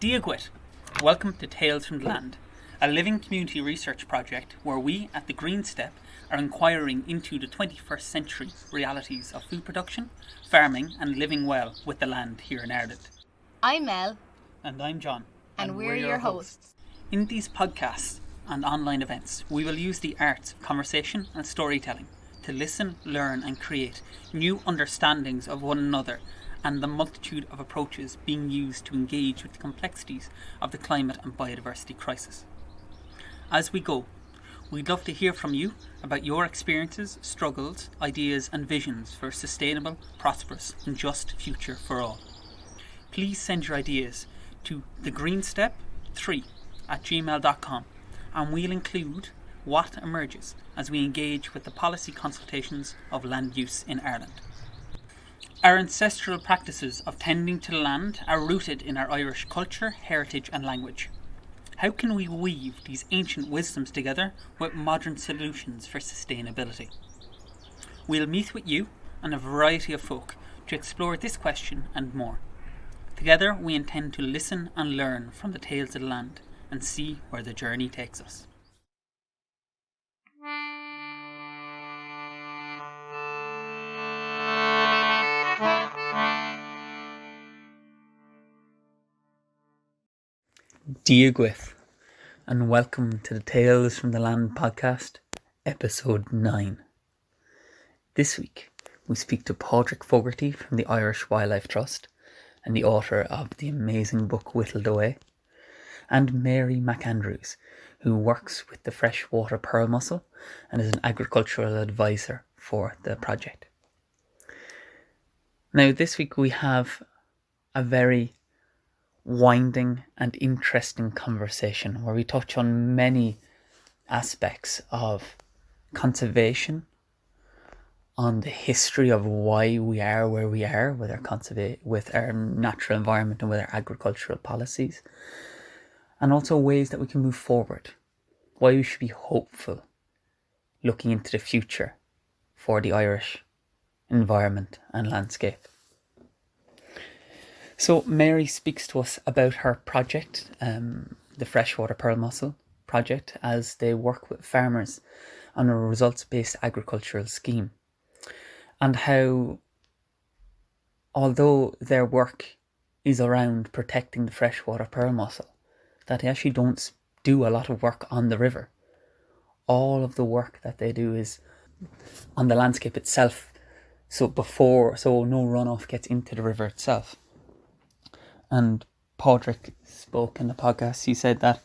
Diagwit, welcome to Tales from the Land, a living community research project where we at the Green Step are inquiring into the 21st century realities of food production, farming and living well with the land here in Ireland. I'm Mel. And I'm John. And we're your hosts. In these podcasts and online events, we will use the arts of conversation and storytelling to listen, learn and create new understandings of one another and the multitude of approaches being used to engage with the complexities of the climate and biodiversity crisis. As we go, we'd love to hear from you about your experiences, struggles, ideas and visions for a sustainable, prosperous and just future for all. Please send your ideas to thegreenstep3@gmail.com and we'll include what emerges as we engage with the policy consultations of land use in Ireland. Our ancestral practices of tending to the land are rooted in our Irish culture, heritage and language. How can we weave these ancient wisdoms together with modern solutions for sustainability? We'll meet with you and a variety of folk to explore this question and more. Together we intend to listen and learn from the tales of the land and see where the journey takes us. Diagwit, and welcome to the Tales from the Land podcast, episode 9. This week we speak to Padraic Fogarty from the Irish Wildlife Trust and the author of the amazing book Whittled Away, and Mary McAndrews, who works with the freshwater Pearle Mussle and is an agricultural advisor for the project. Now this week we have a very winding and interesting conversation where we touch on many aspects of conservation, on the history of why we are where we are with our natural environment and with our agricultural policies, and also ways that we can move forward, why we should be hopeful looking into the future for the Irish environment and landscape. So Mary speaks to us about her project, the Freshwater Pearle Mussle Project, as they work with farmers on a results-based agricultural scheme, and how, although their work is around protecting the freshwater Pearle Mussle, that they actually don't do a lot of work on the river. All of the work that they do is on the landscape itself, so no runoff gets into the river itself. And Padraic spoke in the podcast. He said that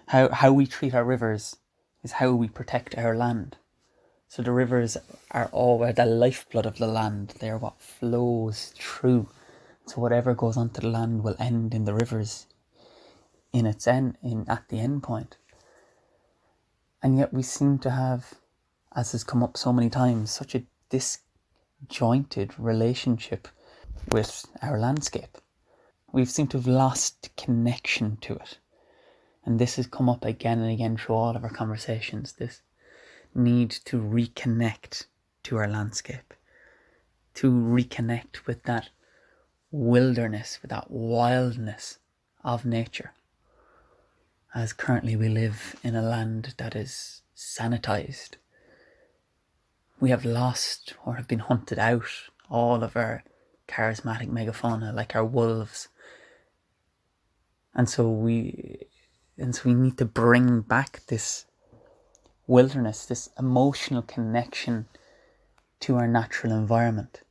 how we treat our rivers is how we protect our land. So the rivers are the lifeblood of the land. They're what flows through. So whatever goes onto the land will end in the rivers at the end point. And yet we seem to have, as has come up so many times, such a disjointed relationship with our landscape. We seem to have lost connection to it. And this has come up again and again through all of our conversations, this need to reconnect to our landscape, to reconnect with that wilderness, with that wildness of nature. As currently we live in a land that is sanitized. We have lost or have been hunted out all of our charismatic megafauna, like our wolves. And so we need to bring back this wilderness, this emotional connection to our natural environment.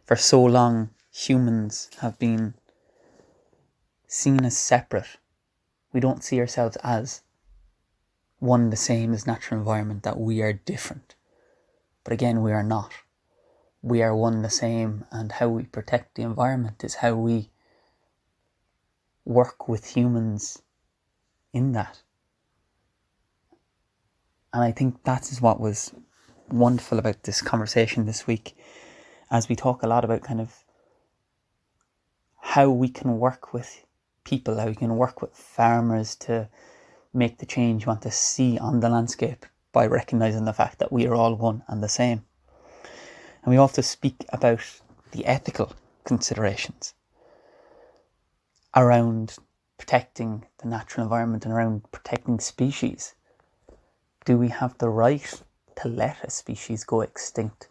For so long, humans have been seen as separate. We don't see ourselves as one the same as natural environment, that we are different. But again, we are not. We are one the same, and how we protect the environment is how we work with humans in that. And I think that is what was wonderful about this conversation this week, as we talk a lot about kind of how we can work with people, how we can work with farmers to make the change we want to see on the landscape by recognising the fact that we are all one and the same. And we also speak about the ethical considerations. around protecting the natural environment and around protecting species, do we have the right to let a species go extinct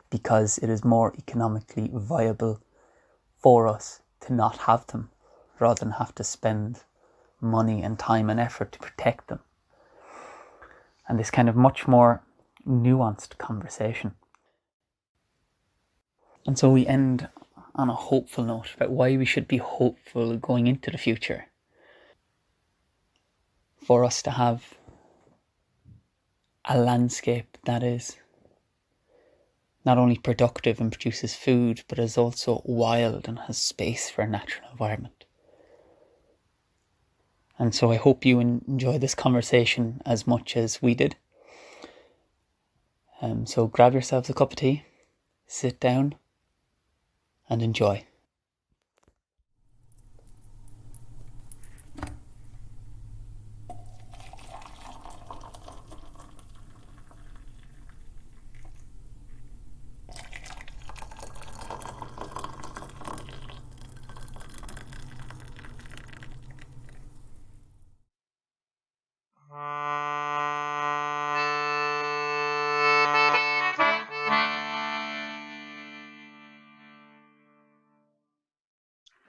because it is more economically viable for us to not have them rather than have to spend money and time and effort to protect them? And this kind of much more nuanced conversation. And so we end on a hopeful note about why we should be hopeful going into the future. For us to have a landscape that is not only productive and produces food, but is also wild and has space for a natural environment. And so I hope you enjoy this conversation as much as we did. So grab yourselves a cup of tea, sit down, and enjoy.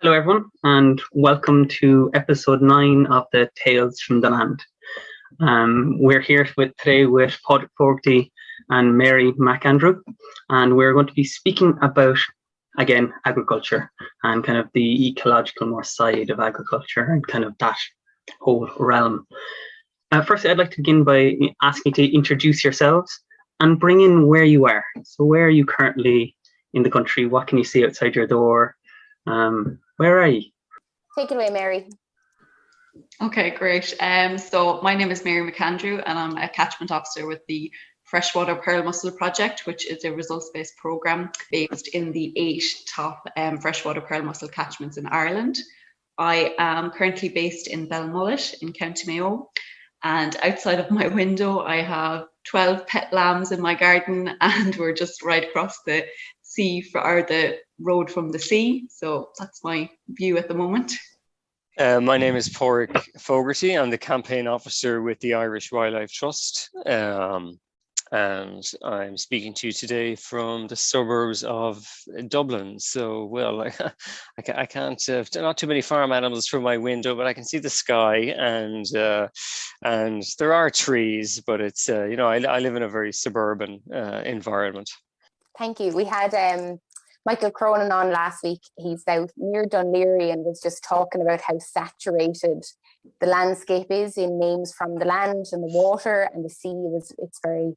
Hello, everyone, and welcome to episode 9 of the Tales from the Land. We're here today with Padraic Fogarty and Mary McAndrew, and we're going to be speaking about, again, agriculture and kind of the ecological more side of agriculture and kind of that whole realm. Firstly, I'd like to begin by asking you to introduce yourselves and bring in where you are. So where are you currently in the country? What can you see outside your door? Where are you? Take it away, Mary. Okay, great. So my name is Mary McAndrew, and I'm a catchment officer with the Freshwater Pearle Mussle Project, which is a results-based programme based in the 8 top freshwater pearl mussel catchments in Ireland. I am currently based in Belmullet in County Mayo, and outside of my window I have 12 pet lambs in my garden, and we're just right across the sea or the road from the sea. So that's my view at the moment. My name is Padraic Fogarty. I'm the campaign officer with the Irish Wildlife Trust. And I'm speaking to you today from the suburbs of Dublin. So, well, I can't, not too many farm animals from my window, but I can see the sky and there are trees, but it's, I live in a very suburban environment. Thank you. We had Michael Cronin on last week. He's out near Dunleary and was just talking about how saturated the landscape is in names from the land and the water and the sea. It's very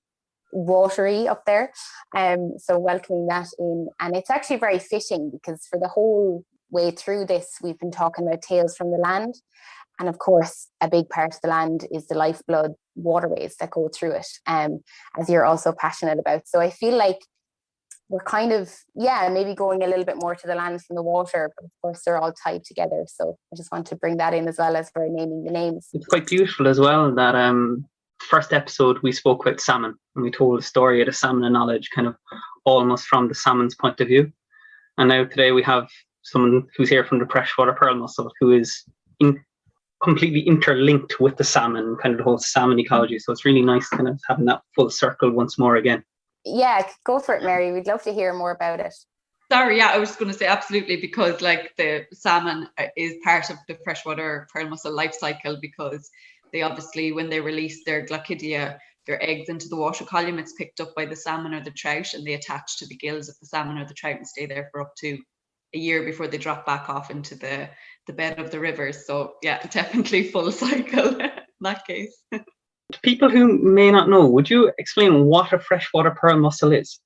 watery up there. So welcoming that in. And it's actually very fitting because for the whole way through this, we've been talking about tales from the land. And of course, a big part of the land is the lifeblood waterways that go through it, as you're also passionate about. So I feel like we're kind of, maybe going a little bit more to the land from the water, but of course they're all tied together. So I just want to bring that in as well as for naming the names. It's quite beautiful as well that first episode we spoke about salmon and we told the story of the salmon of knowledge, kind of almost from the salmon's point of view. And now today we have someone who's here from the freshwater pearl mussel who is completely interlinked with the salmon, kind of the whole salmon ecology. So it's really nice kind of having that full circle once more again. Yeah, go for it, Mary. We'd love to hear more about it. Sorry, I was just going to say absolutely, because like the salmon is part of the freshwater pearl mussel life cycle, because they obviously, when they release their glaucidia, their eggs into the water column, it's picked up by the salmon or the trout and they attach to the gills of the salmon or the trout and stay there for up to a year before they drop back off into the bed of the rivers. So yeah, definitely full cycle in that case. To people who may not know, would you explain what a freshwater pearl mussel is?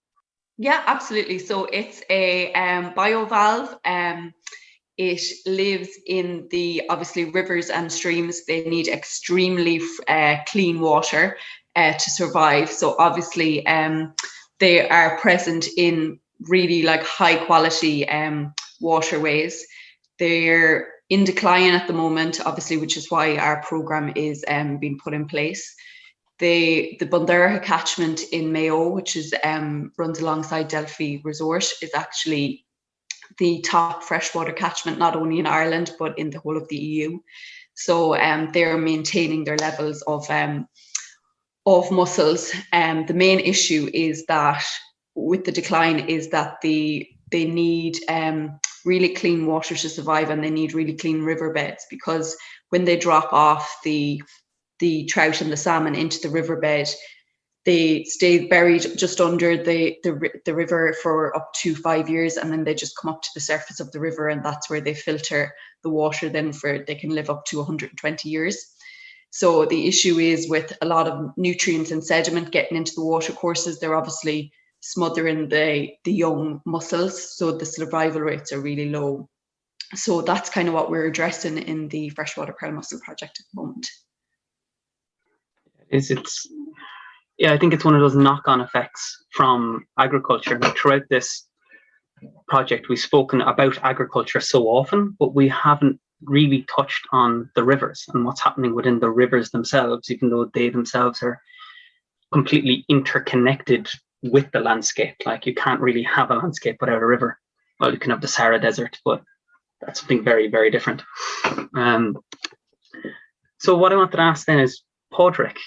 Yeah, absolutely. So it's a bivalve. It lives in the, obviously, rivers and streams. They need extremely clean water to survive. So obviously they are present in really like high quality waterways. They're in decline at the moment, obviously, which is why our program is being put in place. The Bundoora catchment in Mayo, which is runs alongside Delphi Resort, is actually the top freshwater catchment, not only in Ireland, but in the whole of the EU. So they're maintaining their levels of mussels. The main issue is that with the decline is that they need really clean water to survive, and they need really clean riverbeds, because when they drop off the trout and the salmon into the riverbed, they stay buried just under the river for up to 5 years, and then they just come up to the surface of the river, and that's where they filter the water then they can live up to 120 years. So the issue is with a lot of nutrients and sediment getting into the water courses, they're obviously smothering the young mussels, so the survival rates are really low. So that's kind of what we're addressing in the Freshwater Pearle Mussle Project at the moment. I think it's one of those knock-on effects from agriculture. Now, throughout this project, we've spoken about agriculture so often, but we haven't really touched on the rivers and what's happening within the rivers themselves, even though they themselves are completely interconnected with the landscape. Like, you can't really have a landscape without a river. Well, you can have the Sahara Desert, but that's something very, very different. So what I wanted to ask then is, Padraic,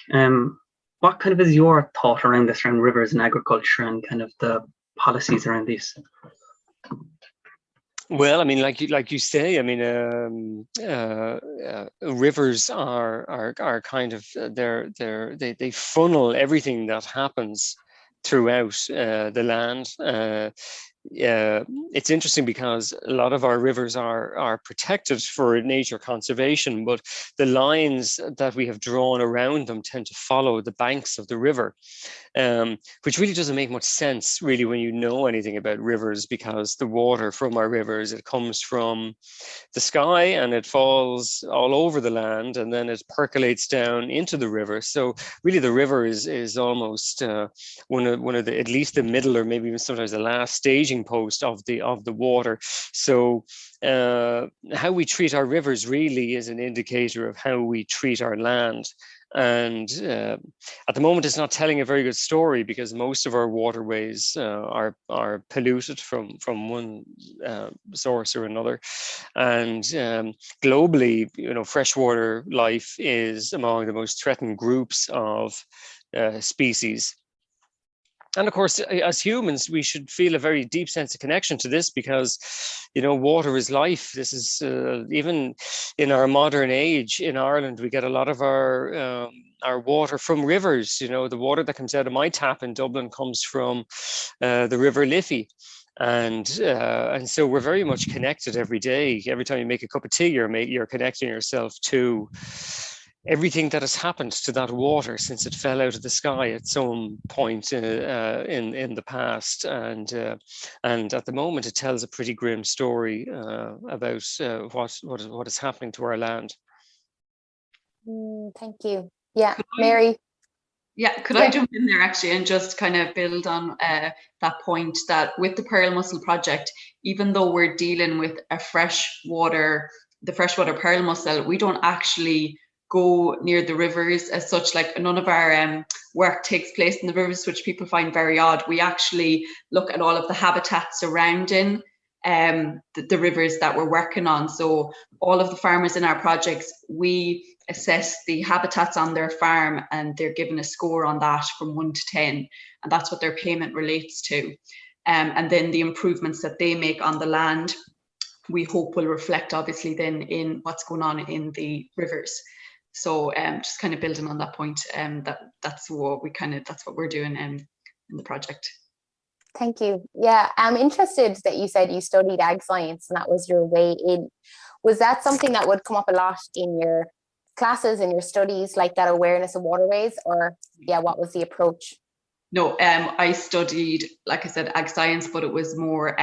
what kind of is your thought around this, around rivers and agriculture and kind of the policies around these? Well, I mean, like you say, I mean, rivers are kind of they funnel everything that happens throughout the land. It's interesting because a lot of our rivers are protected for nature conservation, but the lines that we have drawn around them tend to follow the banks of the river, which really doesn't make much sense really when you know anything about rivers, because the water from our rivers, it comes from the sky and it falls all over the land, and then it percolates down into the river. So really the river is almost one of the, at least the middle, or maybe even sometimes the last staging post of the water. So how we treat our rivers really is an indicator of how we treat our land. And at the moment, it's not telling a very good story, because most of our waterways are polluted from one source or another. And globally, freshwater life is among the most threatened groups of species. And of course, as humans, we should feel a very deep sense of connection to this, because, water is life. This is even in our modern age in Ireland, we get a lot of our water from rivers. The water that comes out of my tap in Dublin comes from the River Liffey. And so we're very much connected every day. Every time you make a cup of tea, you're connecting yourself to everything that has happened to that water since it fell out of the sky at some point in the past, and at the moment it tells a pretty grim story about what is happening to our land. Thank you. Yeah, Mary. Could I jump in there actually and just kind of build on that point, that with the Pearle Mussle Project, even though we're dealing with the freshwater pearl mussel, we don't actually go near the rivers as such. Like, none of our work takes place in the rivers, which people find very odd. We actually look at all of the habitats surrounding the rivers that we're working on. So all of the farmers in our projects, we assess the habitats on their farm, and they're given a score on that from 1 to 10, and that's what their payment relates to. And then the improvements that they make on the land, we hope will reflect obviously then in what's going on in the rivers. So just kind of building on that point, that's what we're doing in the project. Thank you. Yeah, I'm interested that you said you studied AgScience and that was your way in. Was that something that would come up a lot in your classes and your studies, like that awareness of waterways, or what was the approach? No, I studied, like I said, AgScience, but it was more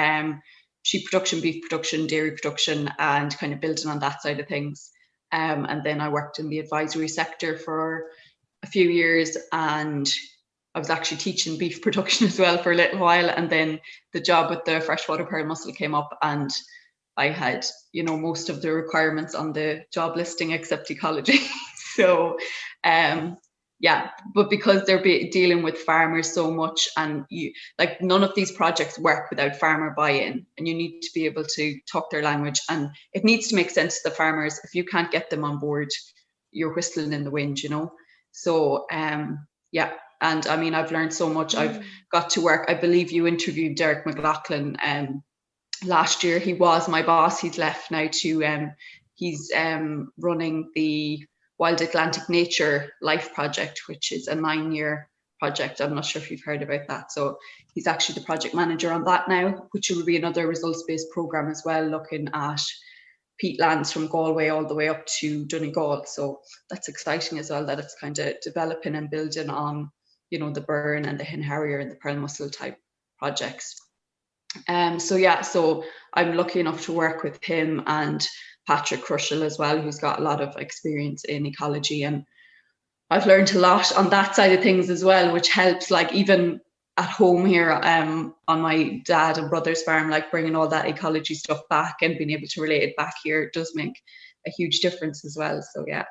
sheep production, beef production, dairy production, and kind of building on that side of things. And then I worked in the advisory sector for a few years, and I was actually teaching beef production as well for a little while. And then the job with the freshwater pearl mussel came up, and I had, most of the requirements on the job listing except ecology. So yeah, but because they're dealing with farmers so much, and none of these projects work without farmer buy-in, and you need to be able to talk their language, and it needs to make sense to the farmers. If you can't get them on board, you're whistling in the wind, So yeah, and I mean, I've learned so much. I've got to work. I believe you interviewed Derek McLaughlin last year. He was my boss. He's left now to he's running the Wild Atlantic Nature Life Project, which is a 9-year project. I'm not sure if you've heard about that. So he's actually the project manager on that now, which will be another results-based program as well, looking at peatlands from Galway all the way up to Donegal. So that's exciting as well, that it's kind of developing and building on, the Burn and the Hen Harrier and the Pearle Mussle type projects. So I'm lucky enough to work with him and Padraic as well, who's got a lot of experience in ecology, and I've learned a lot on that side of things as well, which helps, like even at home here on my dad and brother's farm, like bringing all that ecology stuff back and being able to relate it back here, it does make a huge difference as well. So yeah.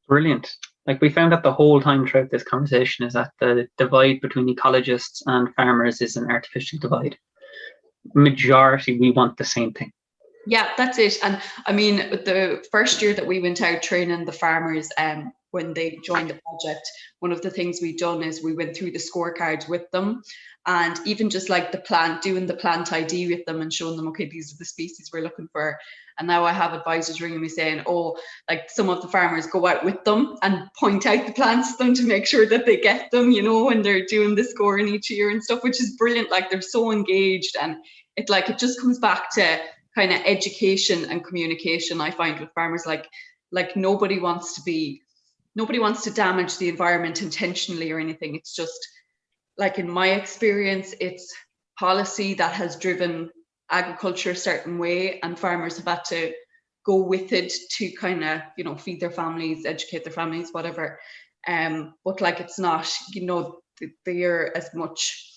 Brilliant. Like, we found out the whole time throughout this conversation is that the divide between ecologists and farmers is an artificial divide. Majority, we want the same thing. Yeah, that's it. And I mean, the first year that we went out training the farmers, when they joined the project, one of the things we've done is we went through the scorecards with them, and even just like doing the plant ID with them and showing them, okay, these are the species we're looking for. And now I have advisors ringing me saying, oh, like some of the farmers go out with them and point out the plants to them to make sure that they get them, when they're doing the scoring each year and stuff, which is brilliant. Like, they're so engaged, and it just comes back to kind of education and communication. I find with farmers, like nobody wants to damage the environment intentionally or anything. It's just, like, in my experience, it's policy that has driven agriculture a certain way, and farmers have had to go with it to kind of, feed their families, educate their families, whatever. But like, it's not, they're as much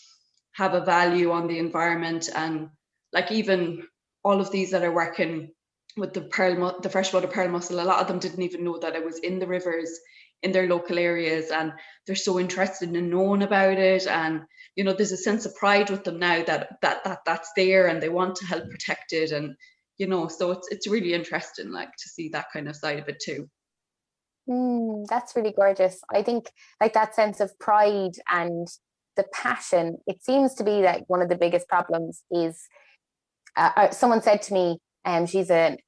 have a value on the environment, and like even all of these that are working with the freshwater pearl mussel, a lot of them didn't even know that it was in the rivers in their local areas, and they're so interested in knowing about it. And there's a sense of pride with them now that's there, and they want to help protect it. And so it's really interesting, like, to see that kind of side of it too. That's really gorgeous. I think like that sense of pride and the passion, it seems to be like one of the biggest problems is someone said to me, she's an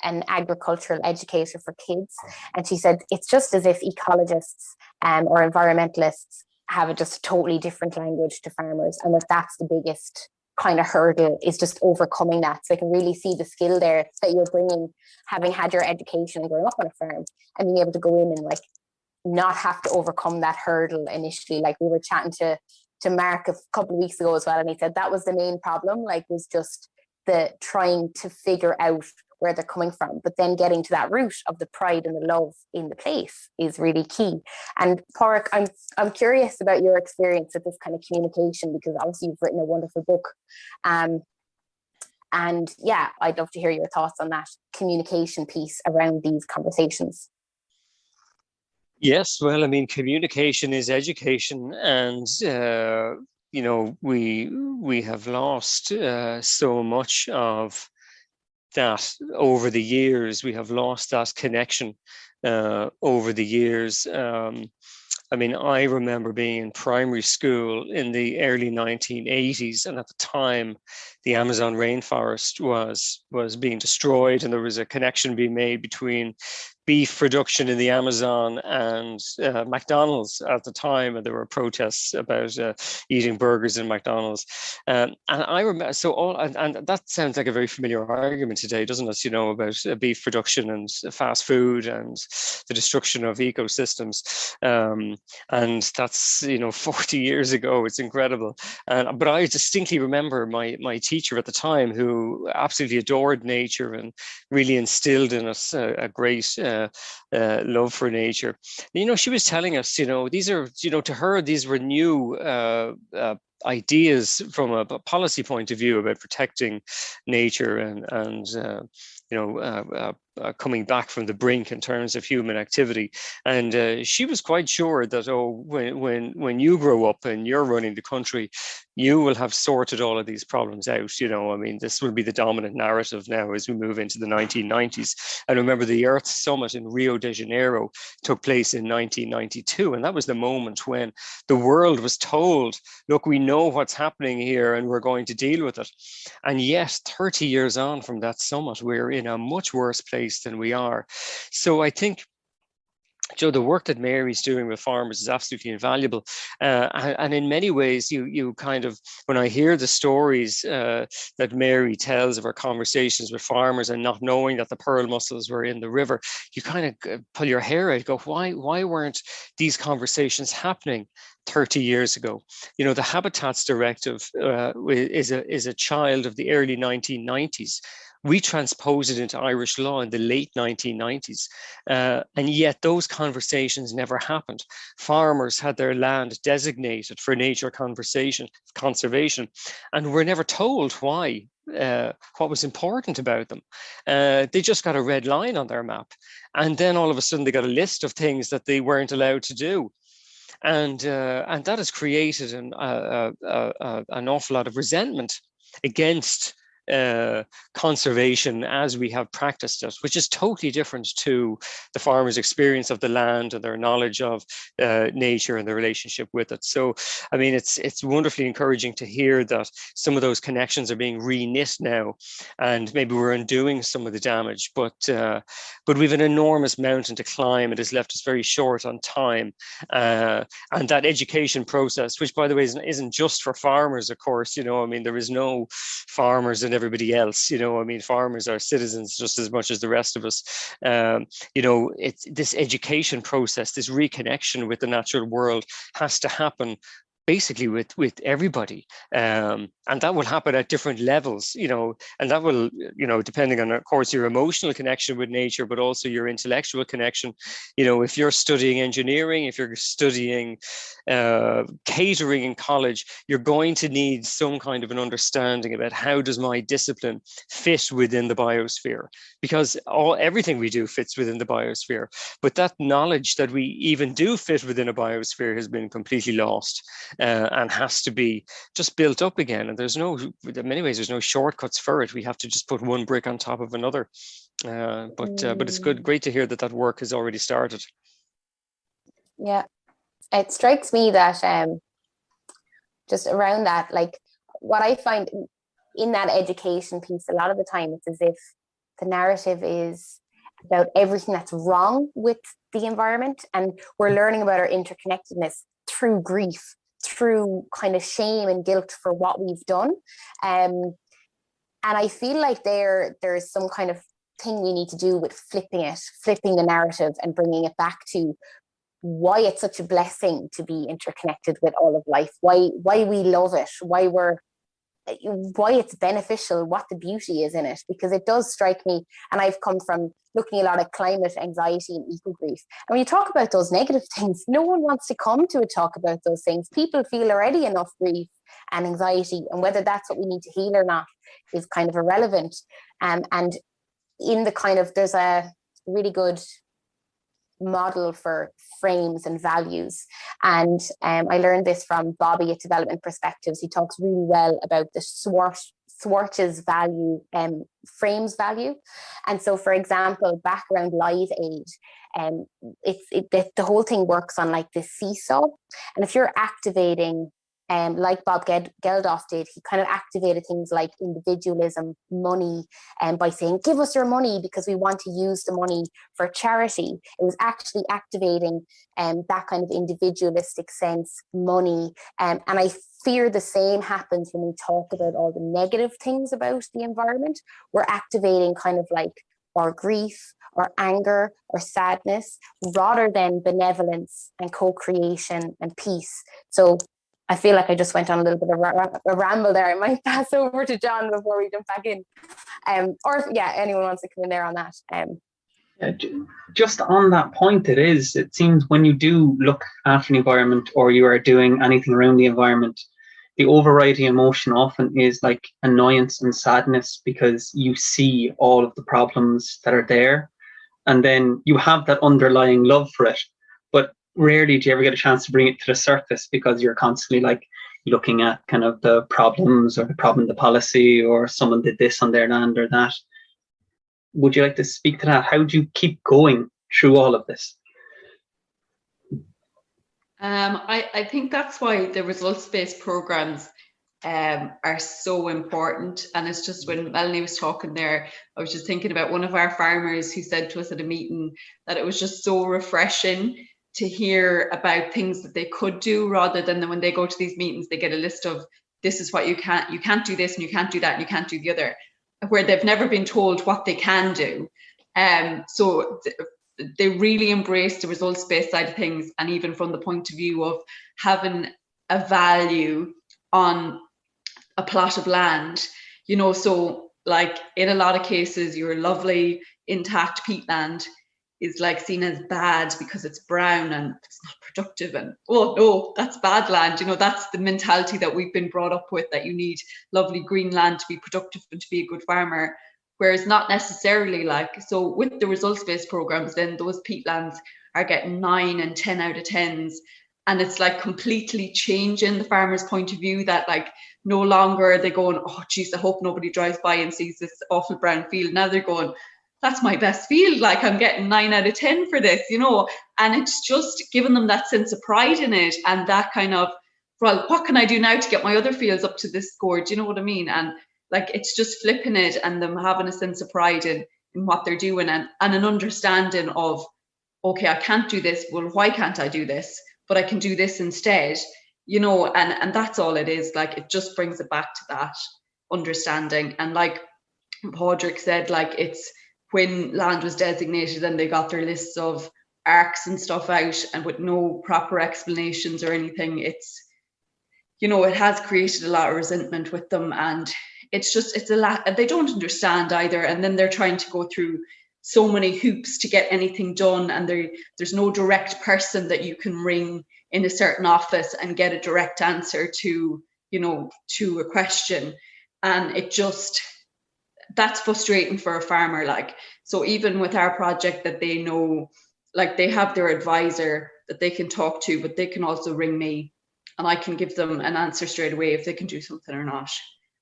agricultural educator for kids, and she said it's just as if ecologists or environmentalists have just a totally different language to farmers, and that's the biggest kind of hurdle, is just overcoming that. So I can really see the skill there that you're bringing, having had your education and growing up on a farm, and being able to go in and like not have to overcome that hurdle initially. Like, we were chatting to Mark a couple of weeks ago as well, and he said that was the main problem, like, was just the trying to figure out where they're coming from, but then getting to that root of the pride and the love in the place is really key. And Padraic, I'm curious about your experience with this kind of communication, because obviously you've written a wonderful book, and yeah, I'd love to hear your thoughts on that communication piece around these conversations. Yes, well, I mean, communication is education, and we have lost so much of that over the years. We have lost that connection over the years. I mean, I remember being in primary school in the early 1980s, and at the time, the Amazon rainforest was being destroyed, and there was a connection being made between beef production in the Amazon and McDonald's at the time, and there were protests about eating burgers in McDonald's. And I remember, and that sounds like a very familiar argument today, doesn't it? About beef production and fast food and the destruction of ecosystems. And that's 40 years ago. It's incredible. But I distinctly remember my teacher at the time, who absolutely adored nature and really instilled in us a great love for nature. She was telling us, these are, to her, these were new ideas from a policy point of view about protecting nature and coming back from the brink in terms of human activity. And she was quite sure that, when you grow up and you're running the country, you will have sorted all of these problems out. This will be the dominant narrative now as we move into the 1990s. And remember, the Earth Summit in Rio de Janeiro took place in 1992. And that was the moment when the world was told, look, we know what's happening here and we're going to deal with it. And yet, 30 years on from that summit, we're in a much worse place than we are. So I think, Joe, the work that Mary's doing with farmers is absolutely invaluable. And in many ways, you kind of, when I hear the stories that Mary tells of her conversations with farmers and not knowing that the pearl mussels were in the river, you kind of pull your hair out, go, why weren't these conversations happening 30 years ago? The Habitats Directive is a child of the early 1990s. We transposed it into Irish law in the late 1990s, and yet those conversations never happened. Farmers had their land designated for nature conservation, and were never told why, what was important about them. They just got a red line on their map, and then all of a sudden they got a list of things that they weren't allowed to do. And that has created an awful lot of resentment against conservation as we have practiced it, which is totally different to the farmers' experience of the land and their knowledge of nature and their relationship with it. So, it's wonderfully encouraging to hear that some of those connections are being re-knit now, and maybe we're undoing some of the damage, but we've an enormous mountain to climb. It has left us very short on time, and that education process, which, by the way, isn't just for farmers, of course. There is no farmers and everybody else. Farmers are citizens just as much as the rest of us. It's this education process, this reconnection with the natural world has to happen basically with everybody, and that will happen at different levels, and that will, depending on, of course, your emotional connection with nature, but also your intellectual connection. If you're studying engineering, if you're studying catering in college, you're going to need some kind of an understanding about how does my discipline fit within the biosphere, because everything we do fits within the biosphere, but that knowledge that we even do fit within a biosphere has been completely lost. And has to be just built up again. And in many ways, there's no shortcuts for it. We have to just put one brick on top of another. But it's great to hear that work has already started. Yeah, it strikes me that just around that, like, what I find in that education piece, a lot of the time, it's as if the narrative is about everything that's wrong with the environment, and we're learning about our interconnectedness through grief, through kind of shame and guilt for what we've done. And I feel like there is some kind of thing we need to do with flipping the narrative and bringing it back to why it's such a blessing to be interconnected with all of life, why we love it, why it's beneficial, what the beauty is in it. Because it does strike me, and I've come from looking a lot at climate anxiety and eco grief, and when you talk about those negative things, no one wants to come to a talk about those things. People feel already enough grief and anxiety, and whether that's what we need to heal or not is kind of irrelevant. And in the kind of, there's a really good model for frames and values, and I learned this from Bobby at Development Perspectives. He talks really well about the Schwartz's value, frames value. And so, for example, back around Live Aid, the whole thing works on like this seesaw, and if you're activating, like Bob Geldof did, he kind of activated things like individualism, money, by saying, give us your money because we want to use the money for charity. It was actually activating that kind of individualistic sense, money. And I fear the same happens when we talk about all the negative things about the environment. We're activating kind of like our grief, or anger, or sadness, rather than benevolence and co-creation and peace. So I feel like I just went on a little bit of a ramble there. I might pass over to John before we jump back in. Or anyone wants to come in there on that. Just on that point, it seems when you do look after the environment, or you are doing anything around the environment, the overriding emotion often is like annoyance and sadness, because you see all of the problems that are there, and then you have that underlying love for it, but rarely do you ever get a chance to bring it to the surface, because you're constantly like looking at kind of the problems, or the problem, the policy, or someone did this on their land or that. Would you like to speak to that? How do you keep going through all of this? I think that's why the results-based programs are so important. And it's just, when Melanie was talking there, I was just thinking about one of our farmers who said to us at a meeting that it was just so refreshing to hear about things that they could do, rather than when they go to these meetings, they get a list of, this is what you can't do this, and you can't do that, and you can't do the other, where they've never been told what they can do. So they really embrace the results-based side of things, and even from the point of view of having a value on a plot of land, you know. So like in a lot of cases, your lovely intact peatland is like seen as bad because it's brown and it's not productive, and oh no, that's bad land. You know, that's the mentality that we've been brought up with, that you need lovely green land to be productive and to be a good farmer. Whereas not necessarily. Like, so with the results-based programs, then those peatlands are getting 9 and 10 out of 10s. And it's like completely changing the farmer's point of view, that like no longer are they going, oh geez, I hope nobody drives by and sees this awful brown field. Now they're going, that's my best field, like I'm getting 9 out of 10 for this, you know. And it's just giving them that sense of pride in it, and that kind of, well, what can I do now to get my other fields up to this score? Do you know what I mean? And like, it's just flipping it, and them having a sense of pride in what they're doing, and an understanding of, okay, I can't do this. Well, why can't I do this? But I can do this instead, you know. And that's all it is. Like, it just brings it back to that understanding. And like Padraic said, like, it's when land was designated and they got their lists of arcs and stuff out, and with no proper explanations or anything, it's, you know, it has created a lot of resentment with them. And it's just, it's a lot, they don't understand either. And then they're trying to go through so many hoops to get anything done, and there's no direct person that you can ring in a certain office and get a direct answer to, you know, to a question. And it just, that's frustrating for a farmer. Like, so even with our project, that they know, like, they have their advisor that they can talk to, but they can also ring me, and I can give them an answer straight away if they can do something or not.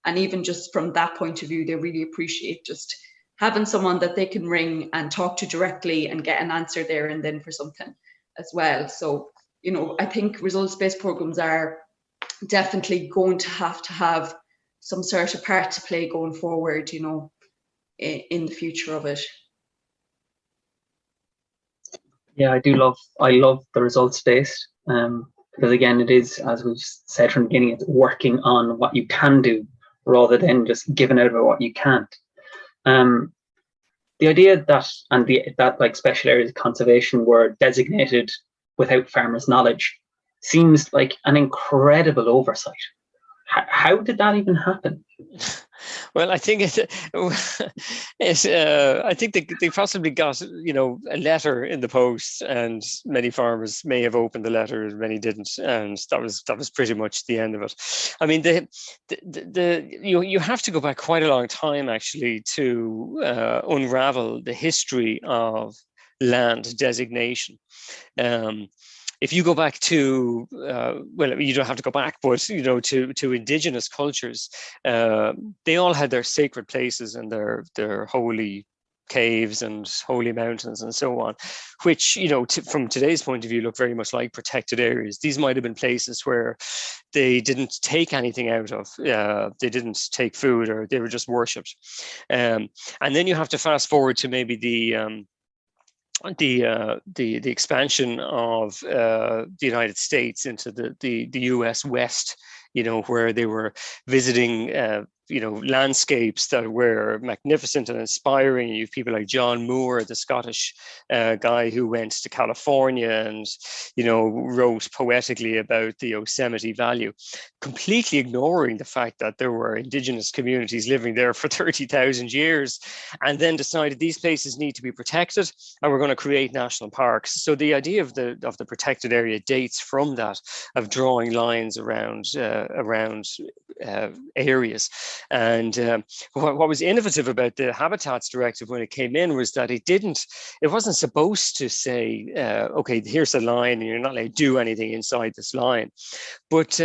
And even just from that point of view, they really appreciate just having someone that they can ring and talk to directly and get an answer there and then for something as well. So, you know, I think results-based programs are definitely going to have some sort of part to play going forward, you know, in the future of it. Yeah, I love the results-based, because again, it is, as we've said from the beginning, it's working on what you can do rather than just giving out about what you can't. The idea that, and that like special areas of conservation were designated without farmers' knowledge seems like an incredible oversight. How did that even happen? Well, I think I think they possibly got, you know, a letter in the post, and many farmers may have opened the letter, many didn't, and that was pretty much the end of it. I mean, you have to go back quite a long time actually to unravel the history of land designation. If you go back to, well, you don't have to go back, but, you know, to indigenous cultures, they all had their sacred places and their holy caves and holy mountains and so on, which, you know, from today's point of view, look very much like protected areas. These might have been places where they didn't take anything out of, they didn't take food, or they were just worshipped. And then you have to fast forward to maybe the expansion of the United States into the US West, you know, where they were visiting landscapes that were magnificent and inspiring. You have people like John Moore, the Scottish guy who went to California and, wrote poetically about the Yosemite Valley, completely ignoring the fact that there were indigenous communities living there for 30,000 years, and then decided these places need to be protected and we're going to create national parks. So the idea of the protected area dates from that, of drawing lines around areas. And what was innovative about the Habitats Directive when it came in was that it wasn't supposed to say, okay, here's a line and you're not allowed to do anything inside this line. But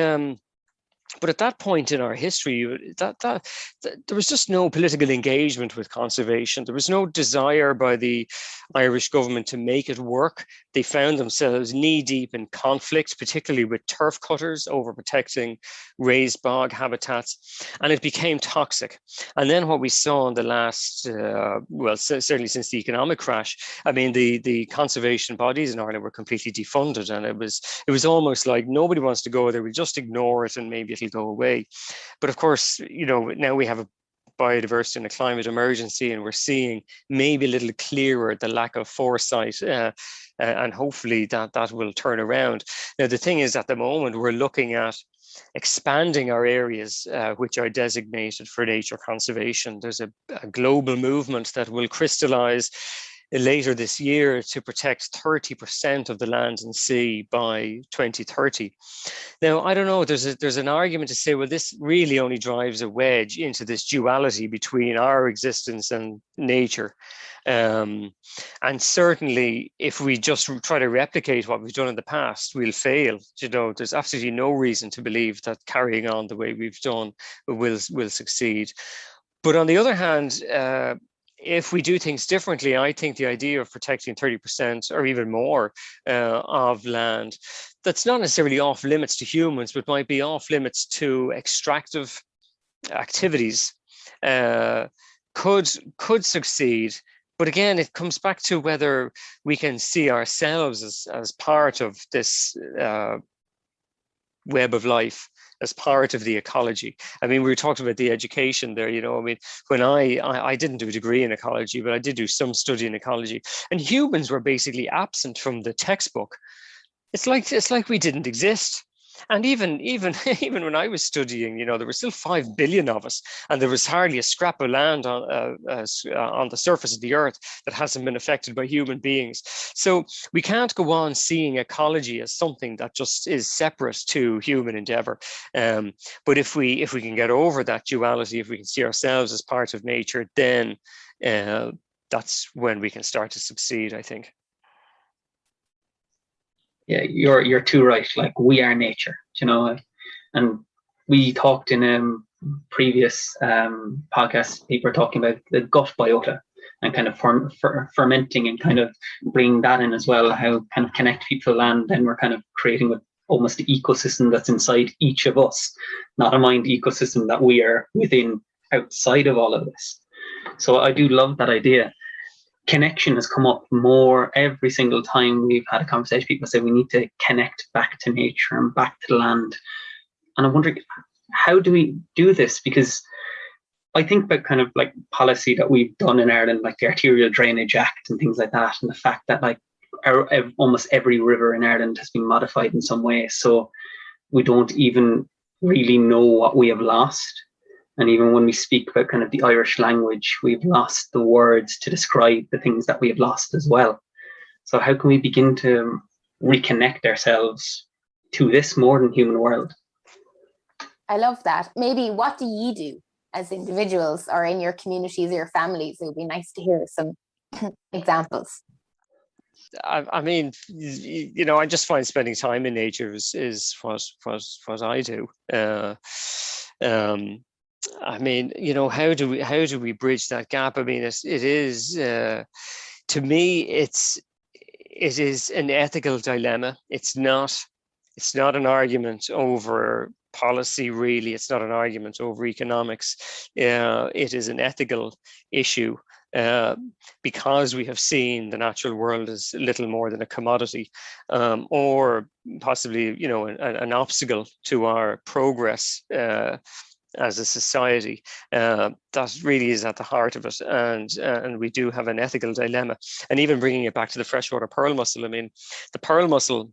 at that point in our history, that there was just no political engagement with conservation. There was no desire by the Irish government to make it work. They found themselves knee-deep in conflict, particularly with turf cutters over protecting raised bog habitats, and it became toxic. And then what we saw in the last, certainly since the economic crash, I mean, the conservation bodies in Ireland were completely defunded, and it was almost like nobody wants to go there. We just ignore it and maybe it'll go away. But of course, now we have a biodiversity and a climate emergency, and we're seeing maybe a little clearer the lack of foresight, and hopefully that will turn around. Now, the thing is, at the moment, we're looking at expanding our areas which are designated for nature conservation. There's a global movement that will crystallize later this year to protect 30% of the land and sea by 2030. Now, I don't know, there's an argument to say, well, this really only drives a wedge into this duality between our existence and nature. And certainly, if we just try to replicate what we've done in the past, we'll fail. There's absolutely no reason to believe that carrying on the way we've done will succeed. But on the other hand, if we do things differently, I think the idea of protecting 30% or even more of land that's not necessarily off limits to humans, but might be off limits to extractive activities could succeed. But again, it comes back to whether we can see ourselves as part of this web of life, as part of the ecology. I mean, we were talking about the education there, I mean, when I didn't do a degree in ecology, but I did do some study in ecology, and humans were basically absent from the textbook. It's like we didn't exist. And even when I was studying, there were still 5 billion of us, and there was hardly a scrap of land on the surface of the earth that hasn't been affected by human beings. So we can't go on seeing ecology as something that just is separate to human endeavor. But if we can get over that duality, if we can see ourselves as part of nature, then that's when we can start to succeed, I think. Yeah, you're too right. Like, we are nature, and we talked in a previous podcast. People are talking about the gut biota and kind of fermenting and kind of bringing that in as well. How kind of connect people to land. Then we're kind of creating almost the ecosystem that's inside each of us, not a mind ecosystem that we are within outside of all of this. So I do love that idea. Connection has come up more every single time we've had a conversation. People say we need to connect back to nature and back to the land. And I'm wondering, how do we do this? Because I think about kind of like policy that we've done in Ireland, like the Arterial Drainage Act and things like that, and the fact that like almost every river in Ireland has been modified in some way. So we don't even really know what we have lost. And even when we speak about kind of the Irish language, we've lost the words to describe the things that we have lost as well. So how can we begin to reconnect ourselves to this more than human world? I love that. Maybe what do you do as individuals or in your communities or your families? It would be nice to hear some examples. I mean, I just find spending time in nature is what I do. I mean, how do we bridge that gap? I mean, it is to me, it is an ethical dilemma. It's not an argument over policy, really. It's not an argument over economics. It is an ethical issue. Because we have seen the natural world as little more than a commodity, or possibly, an obstacle to our progress as a society. That really is at the heart of it, and we do have an ethical dilemma. And even bringing it back to the freshwater pearl mussel, I mean, the pearl mussel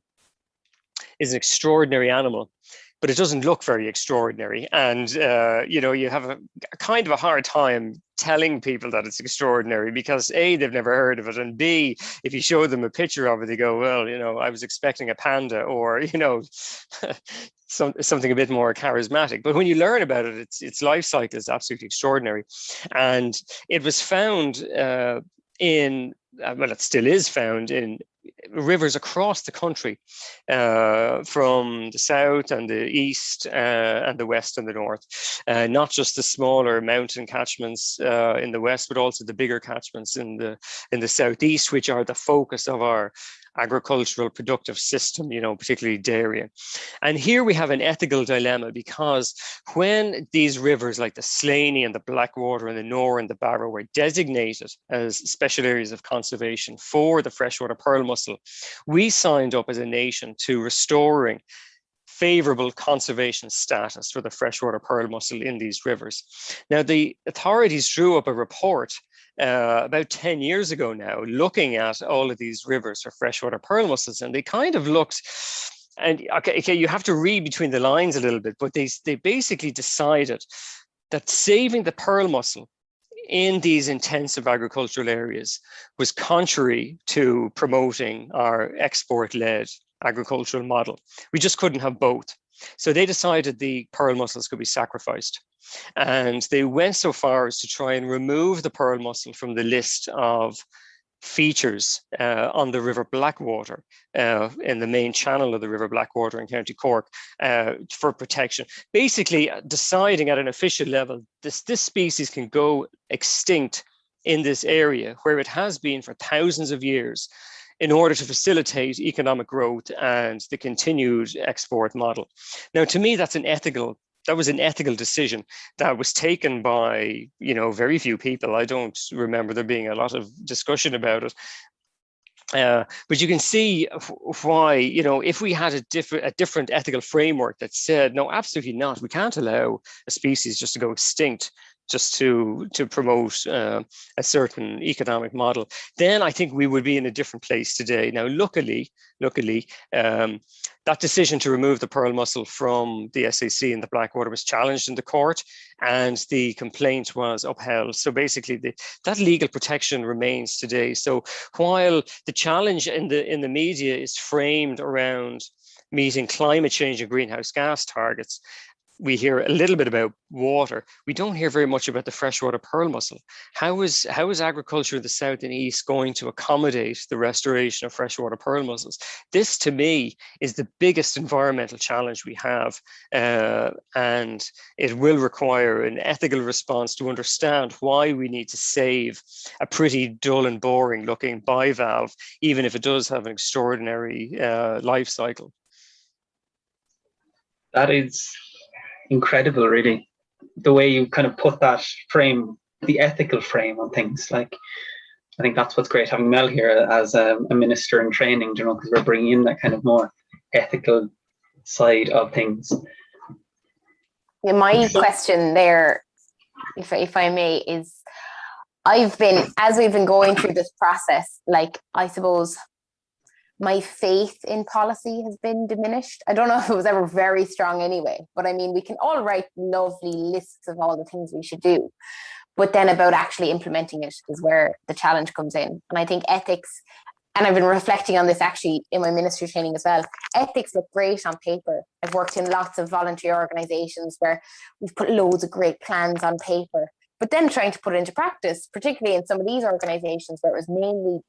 is an extraordinary animal, but it doesn't look very extraordinary. And, you have a kind of a hard time telling people that it's extraordinary because A, they've never heard of it. And B, if you show them a picture of it, they go, well, I was expecting a panda, or, something a bit more charismatic. But when you learn about it, its life cycle is absolutely extraordinary. And it was found it still is found in rivers across the country, from the south and the east and the west and the north, not just the smaller mountain catchments in the west, but also the bigger catchments in the southeast, which are the focus of our agricultural productive system, particularly dairy. And here we have an ethical dilemma, because when these rivers like the Slaney and the Blackwater and the Nore and the Barrow were designated as special areas of conservation for the freshwater pearl mussel, we signed up as a nation to restoring favorable conservation status for the freshwater pearl mussel in these rivers. Now, the authorities drew up a report about 10 years ago now, looking at all of these rivers for freshwater pearl mussels, and they kind of looked, and okay, you have to read between the lines a little bit, but they basically decided that saving the pearl mussel in these intensive agricultural areas was contrary to promoting our export-led agricultural model. We just couldn't have both. So they decided the pearl mussels could be sacrificed. And they went so far as to try and remove the pearl mussel from the list of features on the River Blackwater, in the main channel of the River Blackwater in County Cork, for protection. Basically deciding at an official level, this species can go extinct in this area where it has been for thousands of years, in order to facilitate economic growth and the continued export model. Now, to me, that was an ethical decision that was taken by, very few people. I don't remember there being a lot of discussion about it. But you can see why, if we had a different ethical framework that said, no, absolutely not, we can't allow a species just to go extinct just to promote a certain economic model, then I think we would be in a different place today. Now, luckily, that decision to remove the pearl mussel from the SAC in the Blackwater was challenged in the court, and the complaint was upheld. So basically, that legal protection remains today. So while the challenge in the media is framed around meeting climate change and greenhouse gas targets, we hear a little bit about water. We don't hear very much about the freshwater pearl mussel. How is agriculture in the south and east going to accommodate the restoration of freshwater pearl mussels? This, to me, is the biggest environmental challenge we have, and it will require an ethical response to understand why we need to save a pretty dull and boring looking bivalve, even if it does have an extraordinary life cycle. That is incredible, really, the way you kind of put that frame, the ethical frame on things. Like, I think that's what's great having Mel here as a minister in training, because we're bringing in that kind of more ethical side of things. Yeah, my question there, if I may, is as we've been going through this process, like, I suppose my faith in policy has been diminished. I don't know if it was ever very strong anyway, but I mean, we can all write lovely lists of all the things we should do, but then about actually implementing it is where the challenge comes in. And I think ethics, and I've been reflecting on this actually in my ministry training as well, ethics look great on paper. I've worked in lots of volunteer organizations where we've put loads of great plans on paper, but then trying to put it into practice, particularly in some of these organizations where it was mainly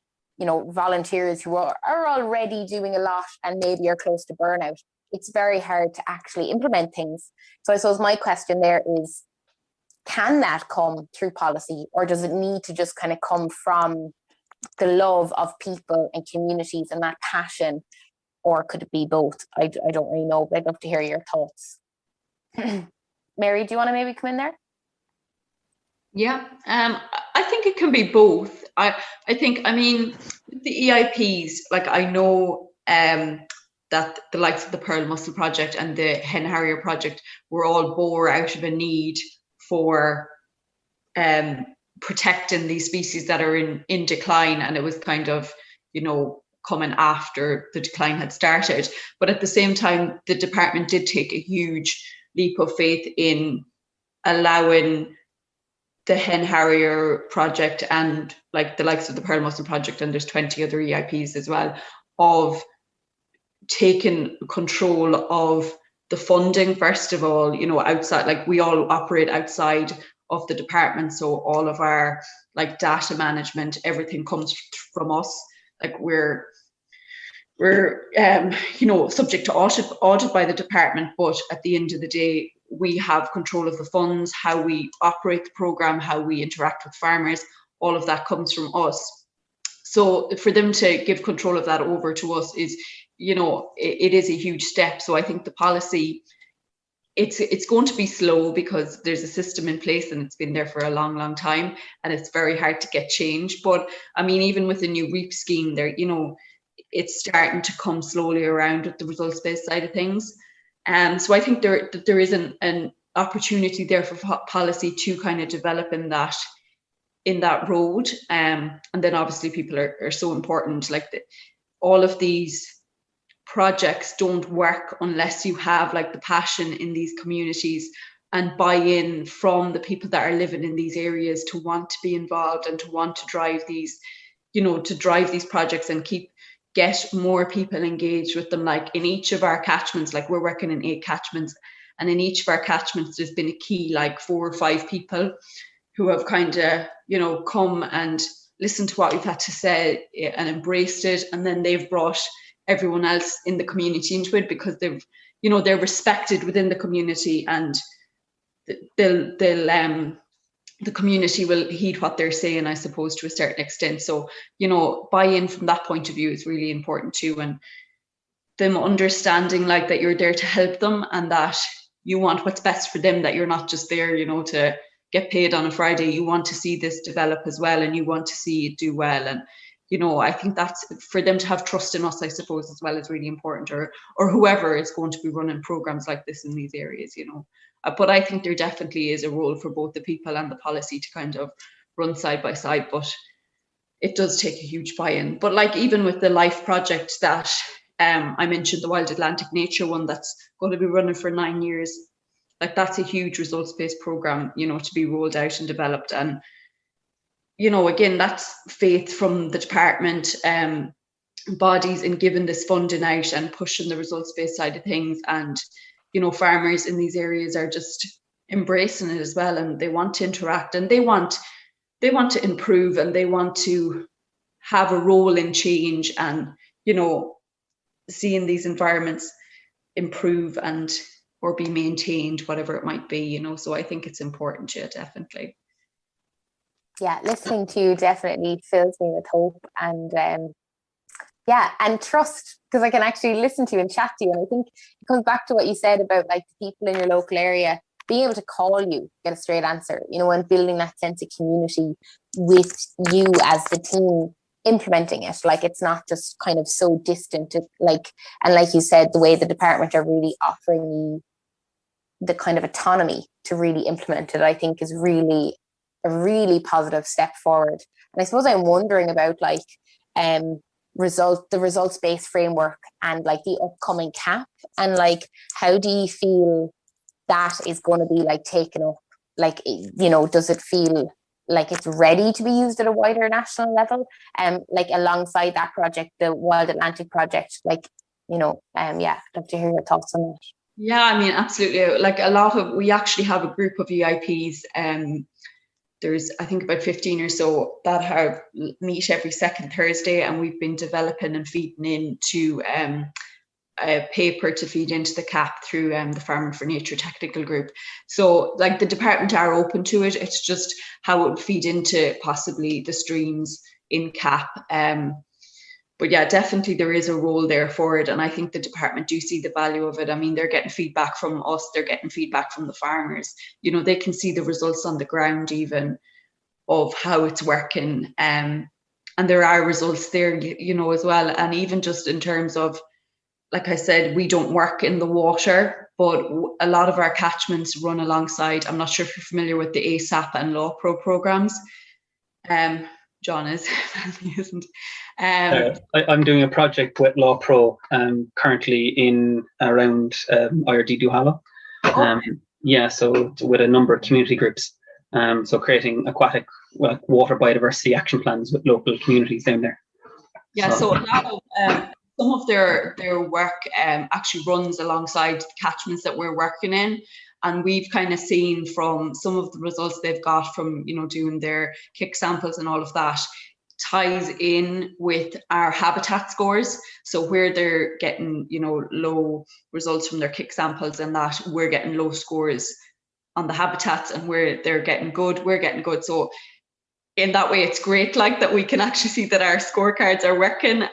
volunteers who are already doing a lot and maybe are close to burnout, it's very hard to actually implement things. So I suppose my question there is, can that come through policy, or does it need to just kind of come from the love of people and communities and that passion, or could it be both? I don't really know, but I'd love to hear your thoughts. Mary, do you want to maybe come in there? Yeah, I think it can be both. I think, I mean, the EIPs, like, I know that the likes of the Pearle Mussle Project and the Hen Harrier Project were all born out of a need for protecting these species that are in decline, and it was kind of, you know, coming after the decline had started. But at the same time, the department did take a huge leap of faith in allowing the Hen Harrier Project and like the likes of the Pearle Mussle Project, and there's 20 other EIPs as well, of taking control of the funding, first of all, you know, outside, like we all operate outside of the department, so all of our like data management, everything comes from us. Like we're you know, subject to audit by the department, but at the end of the day, we have control of the funds, how we operate the program, how we interact with farmers, all of that comes from us. So for them to give control of that over to us is, you know, it is a huge step. So I think the policy, it's going to be slow because there's a system in place and it's been there for a long time, and it's very hard to get change. But I mean, even with the new REAP scheme there, you know, it's starting to come slowly around with the results-based side of things. So I think there is an opportunity there for policy to kind of develop in that road. And then obviously people are so important. Like all of these projects don't work unless you have like the passion in these communities and buy-in from the people that are living in these areas to want to be involved and to want to drive these, you know, to drive these projects and get more people engaged with them. Like in each of our catchments, like we're working in 8 catchments, and in each of our catchments there's been a key like 4 or 5 people who have kind of, you know, come and listened to what we've had to say and embraced it, and then they've brought everyone else in the community into it because they've, you know, they're respected within the community, and the community will heed what they're saying, I suppose, to a certain extent. So, you know, buy-in from that point of view is really important too, and them understanding like that you're there to help them and that you want what's best for them, that you're not just there, you know, to get paid on a Friday. You want to see this develop as well, and you want to see it do well. And, you know, I think that's for them to have trust in us, I suppose, as well, is really important, or whoever is going to be running programs like this in these areas, you know. But I think there definitely is a role for both the people and the policy to kind of run side by side, but it does take a huge buy-in. But like even with the LIFE project that I mentioned, the Wild Atlantic Nature one that's going to be running for 9 years, like that's a huge results-based program, you know, to be rolled out and developed. And, you know, again, that's faith from the department bodies in giving this funding out and pushing the results-based side of things. And, you know, farmers in these areas are just embracing it as well, and they want to interact, and they want to improve, and they want to have a role in change, and, you know, seeing these environments improve and or be maintained, whatever it might be, you know. So I think it's important, yeah, definitely. Yeah, listening to you definitely fills me with hope and yeah, and trust, because I can actually listen to you and chat to you. And I think it comes back to what you said about like the people in your local area being able to call you, get a straight answer, you know, and building that sense of community with you as the team implementing it. Like it's not just kind of so distant to, like, and like you said, the way the department are really offering you the kind of autonomy to really implement it, I think is really a really positive step forward. And I suppose I'm wondering about like the results-based framework and like the upcoming CAP, and like how do you feel that is going to be like taken up? Like, you know, does it feel like it's ready to be used at a wider national level? Like alongside that project, the Wild Atlantic project, like, you know, yeah, I'd love to hear your thoughts on that. Yeah, I mean, absolutely. Like we actually have a group of EIPs. There's, I think, about 15 or so that meet every second Thursday, and we've been developing and feeding into a paper to feed into the CAP through the Farming for Nature technical group. So like the department are open to it. It's just how it would feed into possibly the streams in CAP. But yeah, definitely there is a role there for it. And I think the department do see the value of it. I mean, they're getting feedback from us, they're getting feedback from the farmers. You know, they can see the results on the ground even of how it's working. And there are results there, you know, as well. And even just in terms of like I said, we don't work in the water, but a lot of our catchments run alongside. I'm not sure if you're familiar with the ASAP and Law Pro programs. John is, he isn't. I'm doing a project with Law Pro currently in around IRD Duhallow. So with a number of community groups. So creating aquatic water biodiversity action plans with local communities down there. Yeah, so a lot of some of their work actually runs alongside the catchments that we're working in. And we've kind of seen from some of the results they've got from, doing their kick samples and all of that, ties in with our habitat scores. So where they're getting, low results from their kick samples and that, we're getting low scores on the habitats, and where they're getting good, we're getting good. So in that way, it's great, like that we can actually see that our scorecards are working.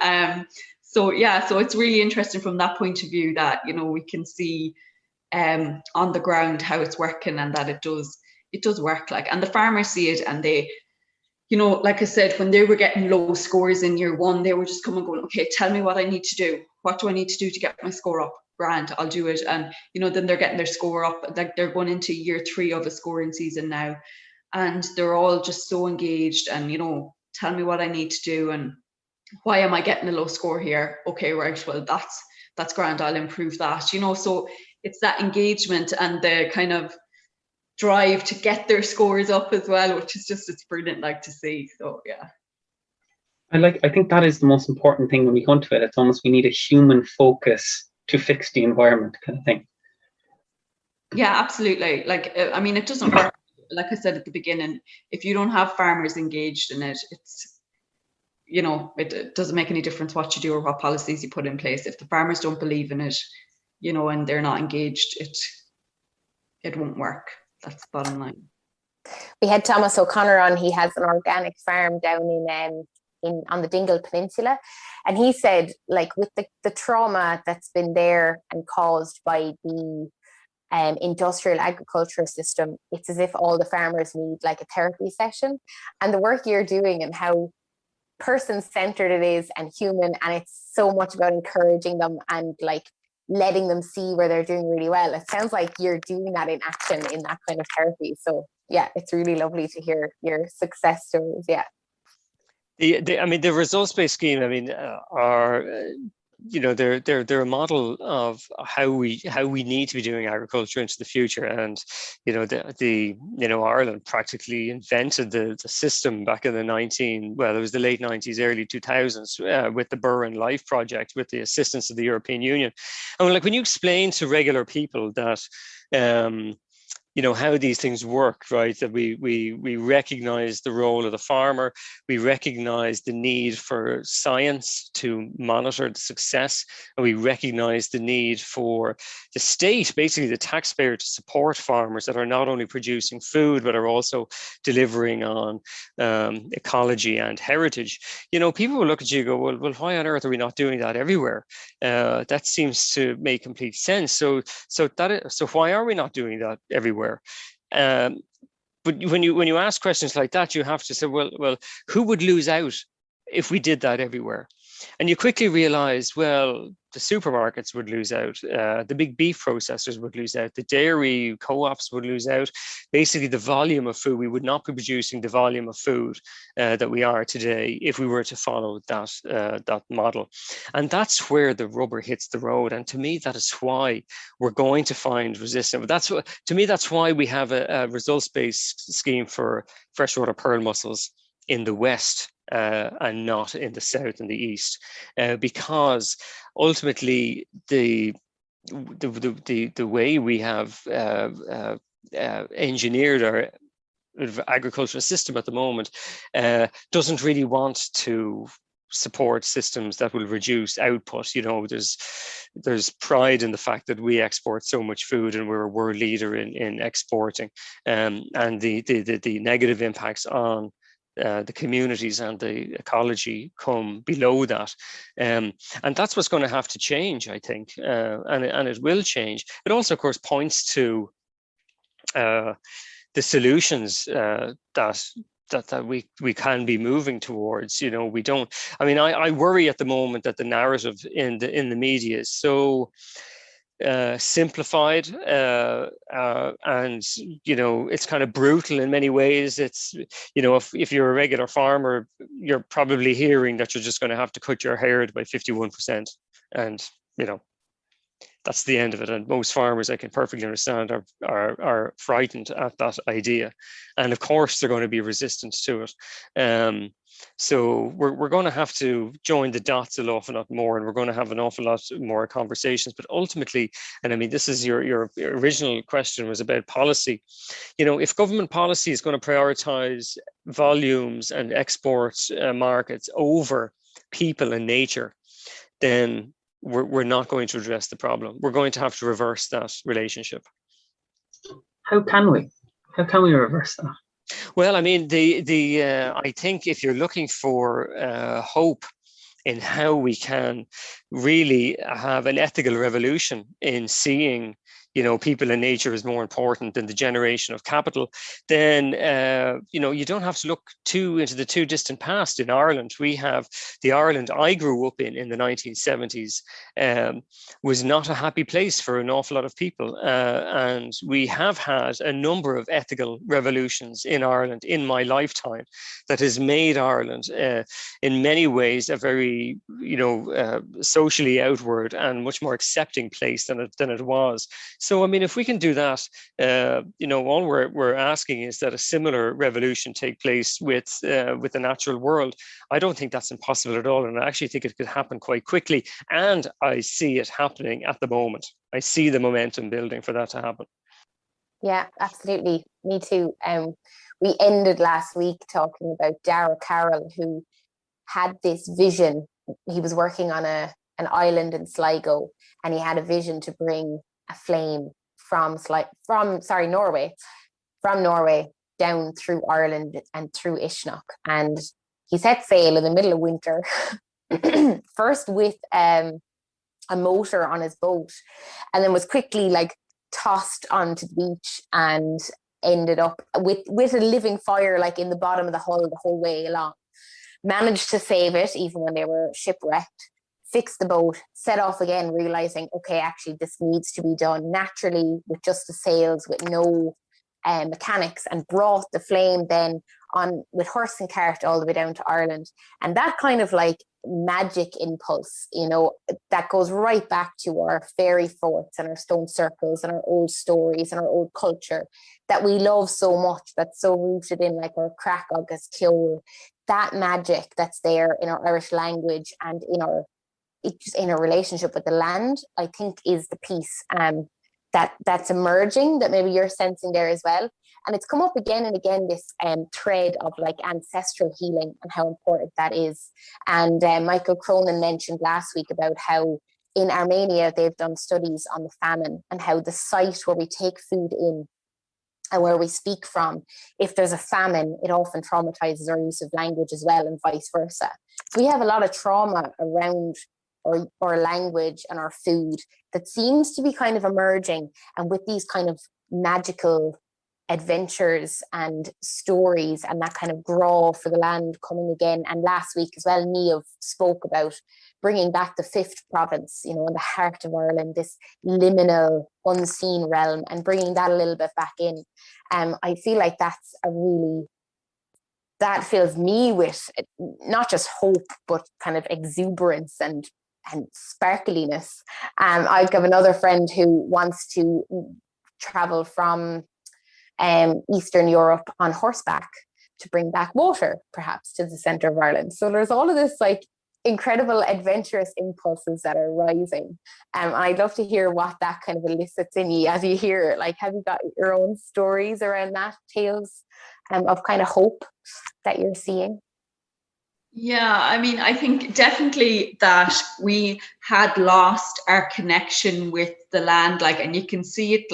So it's really interesting from that point of view that, we can see on the ground how it's working, and that it does work. Like, and the farmers see it, and they, like I said, when they were getting low scores in year one, they were just coming going, okay, tell me what I need to do. What do I need to do to get my score up? Grand, I'll do it. And, then they're getting their score up. Like, they're going into year 3 of a scoring season now. And they're all just so engaged and, tell me what I need to do and why am I getting a low score here? Okay, right, well, that's grand, I'll improve that. So it's that engagement and the kind of drive to get their scores up as well, which is just, it's brilliant, like, to see. So yeah. I think that is the most important thing when we come to it. It's almost, we need a human focus to fix the environment kind of thing. Yeah, absolutely. Like, I mean, it doesn't work. Like I said at the beginning, if you don't have farmers engaged in it, it's, it doesn't make any difference what you do or what policies you put in place. If the farmers don't believe in it, and they're not engaged, it won't work. That's the bottom line. We had Thomas O'Connor on. He has an organic farm down in on the Dingle Peninsula, and he said, like, with the trauma that's been there and caused by the industrial agriculture system, it's as if all the farmers need like a therapy session. And the work you're doing and how person-centered it is and human, and it's so much about encouraging them and like letting them see where they're doing really well. It sounds like you're doing that in action in that kind of therapy. So yeah, it's really lovely to hear your success stories. Yeah. The results-based scheme, are they're a model of how we need to be doing agriculture into the future. And Ireland practically invented the system back in it was the late 90s, early 2000s with the Burr and Life project with the assistance of the European Union. And like, when you explain to regular people that how these things work, right? That we recognize the role of the farmer, we recognize the need for science to monitor the success, and we recognize the need for the state, basically the taxpayer, to support farmers that are not only producing food, but are also delivering on ecology and heritage. People will look at you and go, well, why on earth are we not doing that everywhere? That seems to make complete sense. So why are we not doing that everywhere? But when you ask questions like that, you have to say, well, who would lose out if we did that everywhere? And you quickly realize, well, the supermarkets would lose out, the big beef processors would lose out, the dairy co-ops would lose out. Basically, the volume of food, we would not be producing the volume of food that we are today if we were to follow that model. And that's where the rubber hits the road. And to me, that is why we're going to find resistance. That's why we have a results-based scheme for freshwater pearl mussels in the West and not in the South and the East, because ultimately the way we have engineered our agricultural system at the moment doesn't really want to support systems that will reduce output. There's pride in the fact that we export so much food and we're a world leader in exporting, and the negative impacts on the communities and the ecology come below that, and that's what's going to have to change, I think, and it will change. It also, of course, points to the solutions that that we can be moving towards. We don't. I mean, I worry at the moment that the narrative in the media is so simplified, and it's kind of brutal in many ways. It's if you're a regular farmer, you're probably hearing that you're just going to have to cut your herd by 51%, and that's the end of it. And most farmers, I can perfectly understand, are frightened at that idea, and of course they're going to be resistant to it. So we're going to have to join the dots an awful lot more, and we're going to have an awful lot more conversations. But ultimately, and I mean, this is your original question was about policy. If government policy is going to prioritize volumes and export markets over people and nature, then we're not going to address the problem. We're going to have to reverse that relationship. How can we reverse that? Well, I mean, I think if you're looking for hope in how we can really have an ethical revolution in seeing, people and nature is more important than the generation of capital, then, you don't have to look into the too distant past. In Ireland, we have the Ireland I grew up in the 1970s, was not a happy place for an awful lot of people. And we have had a number of ethical revolutions in Ireland in my lifetime that has made Ireland, in many ways, a very, socially outward and much more accepting place than it was. So, I mean, if we can do that, all we're asking is that a similar revolution take place with the natural world. I don't think that's impossible at all, and I actually think it could happen quite quickly. And I see it happening at the moment. I see the momentum building for that to happen. Yeah, absolutely. Me too. We ended last week talking about Dara Carroll, who had this vision. He was working on an island in Sligo, and he had a vision to bring a flame from Norway down through Ireland and through Ishnok. And he set sail in the middle of winter, first with a motor on his boat, and then was quickly tossed onto the beach and ended up with a living fire in the bottom of the hull the whole way along. Managed to save it even when they were shipwrecked, fixed the boat, set off again, realizing, okay, actually this needs to be done naturally with just the sails, with no mechanics, and brought the flame then on with horse and cart all the way down to Ireland. And that kind of magic impulse, that goes right back to our fairy forts and our stone circles and our old stories and our old culture that we love so much, that's so rooted in our crack agus ceol, that magic that's there in our Irish language and in our relationship with the land, I think is the piece that's emerging, that maybe you're sensing there as well. And it's come up again and again, this thread of ancestral healing and how important that is. And Michael Cronin mentioned last week about how in Armenia they've done studies on the famine and how the site where we take food in and where we speak from, if there's a famine, it often traumatizes our use of language as well, and vice versa. So we have a lot of trauma around our language and our food that seems to be kind of emerging, and with these kind of magical adventures and stories and that kind of grow for the land coming again. And last week as well, Niamh spoke about bringing back the fifth province, in the heart of Ireland, this liminal, unseen realm, and bringing that a little bit back in. I feel like that's that fills me with not just hope, but kind of exuberance and sparkliness. I have another friend who wants to travel from Eastern Europe on horseback to bring back water, perhaps, to the centre of Ireland. So there's all of this incredible adventurous impulses that are rising. I'd love to hear what that kind of elicits in you as you hear it. Have you got your own stories around that, tales of kind of hope that you're seeing? Yeah, I mean, I think definitely that we had lost our connection with the land, and you can see it,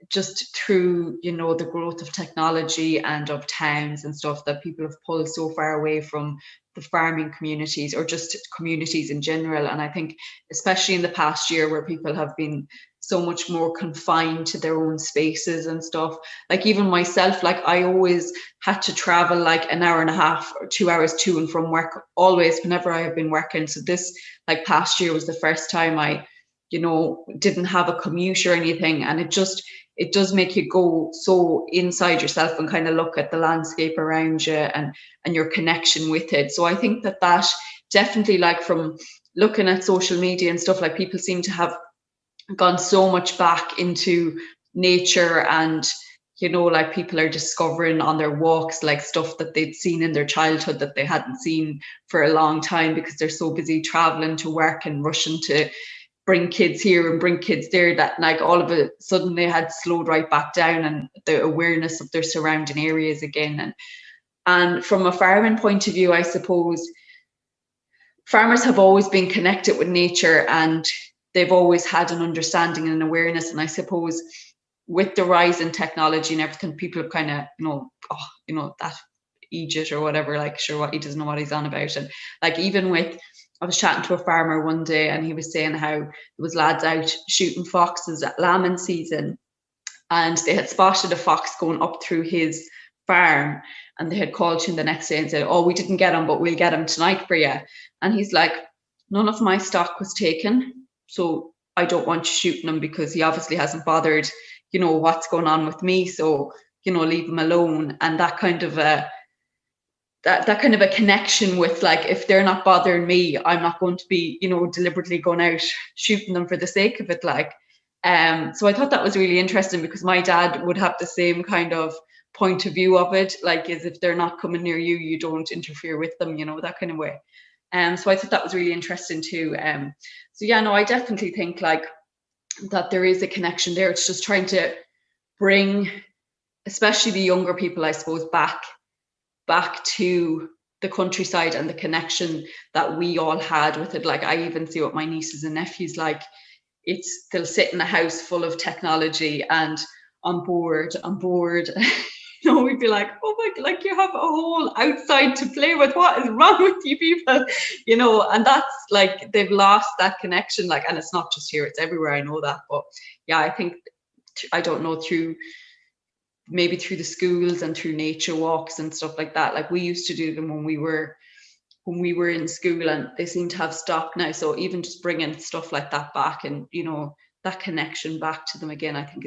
just through, the growth of technology and of towns and stuff, that people have pulled so far away from the farming communities or just communities in general. And I think especially in the past year, where people have been so much more confined to their own spaces and stuff. Like even myself, like I always had to travel like an hour and a half or 2 hours to and from work, always, whenever I have been working. So this like past year was the first time I, you know, didn't have a commute or anything. And it does make you go so inside yourself and kind of look at the landscape around you and your connection with it. So I think that definitely, like from looking at social media and stuff, like people seem to have gone so much back into nature, and you know, like people are discovering on their walks like stuff that they'd seen in their childhood that they hadn't seen for a long time, because they're so busy traveling to work and rushing to bring kids here and bring kids there, that like all of a sudden they had slowed right back down, and the awareness of their surrounding areas again. And from a farming point of view, I suppose farmers have always been connected with nature, and they've always had an understanding and awareness. And I suppose with the rise in technology and everything, people have kind of, that Egypt or whatever, like, sure, what, he doesn't know what he's on about. And like, even with, I was chatting to a farmer one day, and he was saying how there was lads out shooting foxes at lambing season, and they had spotted a fox going up through his farm, and they had called him the next day and said, oh, we didn't get him, but we'll get him tonight for you. And he's like, none of my stock was taken, so I don't want you shooting him, because he obviously hasn't bothered, you know, what's going on with me, so, you know, leave him alone. And that kind of a connection with, like, if they're not bothering me, I'm not going to be, you know, deliberately going out shooting them for the sake of it, like. So I thought that was really interesting, because my dad would have the same kind of point of view of it, like, as if they're not coming near you, you don't interfere with them, you know, that kind of way. So I thought that was really interesting too. So yeah, no, I definitely think like that there is a connection there. It's just trying to bring, especially the younger people, I suppose, back to the countryside and the connection that we all had with it. Like, I even see what my nieces and nephews, like, they'll sit in a house full of technology and on board. You know, we'd be like, oh my, like, you have a whole outside to play with. What is wrong with you people? You know, and that's like, they've lost that connection. Like, and it's not just here, it's everywhere, I know that. But yeah, I think, I don't know, maybe through the schools and through nature walks and stuff like that. Like, we used to do them when we were in school, and they seem to have stopped now. So even just bringing stuff like that back, and, you know, that connection back to them again, I think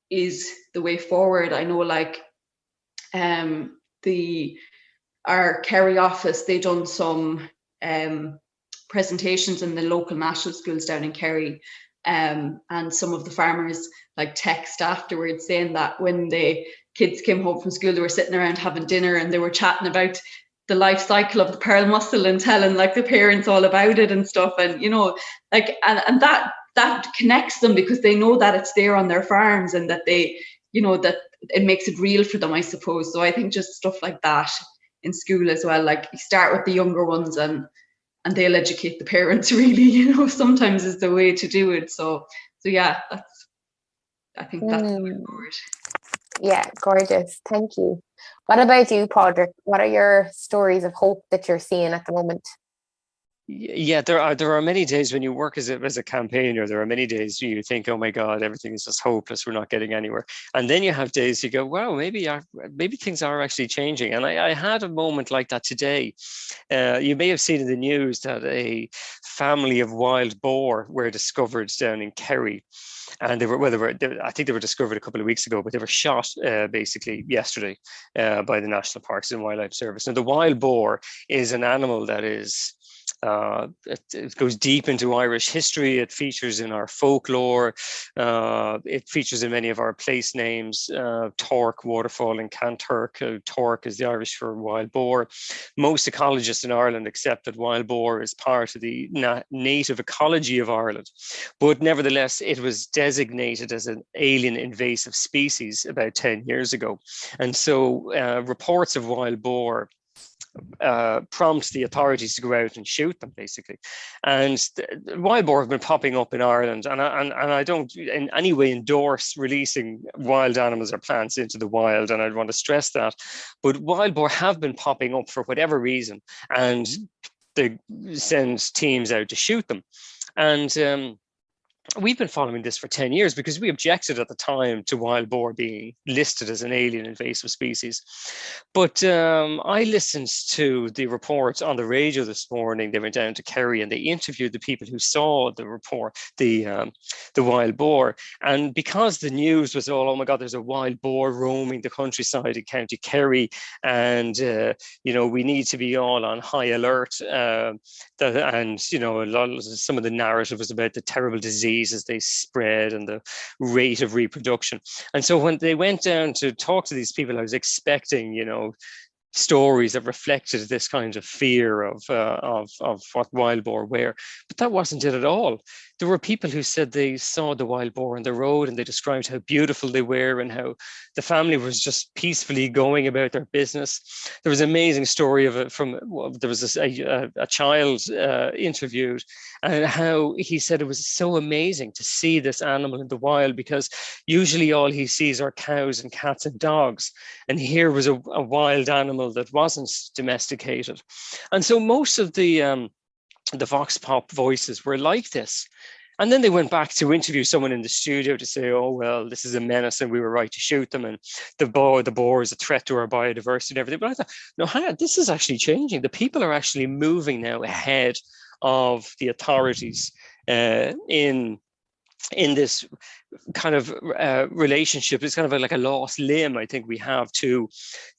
is the way forward. I know, like, our Kerry office, they done some presentations in the local national schools down in Kerry, and some of the farmers like text afterwards saying that when the kids came home from school, they were sitting around having dinner, and they were chatting about the life cycle of the Pearle Mussle and telling like the parents all about it and stuff. And, you know, like, and that connects them, because they know that it's there on their farms, and that they, you know, that it makes it real for them, I suppose. So I think just stuff like that in school as well, like, you start with the younger ones, and they'll educate the parents, really, you know, sometimes is the way to do it. So yeah, I think that's the way forward. Yeah, gorgeous. Thank you. What about you, Padraic? What are your stories of hope that you're seeing at the moment? Yeah, there are many days when you work as a campaigner. There are many days you think, oh my God, everything is just hopeless, we're not getting anywhere. And then you have days you go, wow, maybe things are actually changing. And I had a moment like that today. You may have seen in the news that a family of wild boar were discovered down in Kerry. And I think they were discovered a couple of weeks ago, but they were shot basically yesterday by the National Parks and Wildlife Service. Now, the wild boar is an animal that is, it goes deep into Irish history. It features in our folklore. It features in many of our place names. Torc waterfall in Kanturk. Torc is the Irish for wild boar. Most ecologists in Ireland accept that wild boar is part of the native ecology of Ireland. But nevertheless, it was designated as an alien invasive species about 10 years ago. And so reports of wild boar prompt the authorities to go out and shoot them, basically. And wild boar have been popping up in Ireland, and I don't in any way endorse releasing wild animals or plants into the wild, and I'd want to stress that. But wild boar have been popping up for whatever reason, and they send teams out to shoot them. And we've been following this for 10 years because we objected at the time to wild boar being listed as an alien invasive species. But I listened to the report on the radio this morning. They went down to Kerry and they interviewed the people who saw the report, the wild boar. And because the news was all, oh my God, there's a wild boar roaming the countryside in County Kerry, and we need to be all on high alert. And some of the narrative was about the terrible diseases they spread and the rate of reproduction. And so when they went down to talk to these people, I was expecting, stories that reflected this kind of fear of what wild boar were, but that wasn't it at all. There were people who said they saw the wild boar on the road and they described how beautiful they were and how the family was just peacefully going about their business. There was an amazing story of it there was a child interviewed, and how he said it was so amazing to see this animal in the wild because usually all he sees are cows and cats and dogs, and here was a wild animal that wasn't domesticated. And so most of the vox pop voices were like this. And then they went back to interview someone in the studio to say, oh, well, this is a menace and we were right to shoot them. And the boar is a threat to our biodiversity and everything. But I thought, no, this is actually changing. The people are actually moving now ahead of the authorities in this kind of relationship. It's kind of like a lost limb, I think, we have to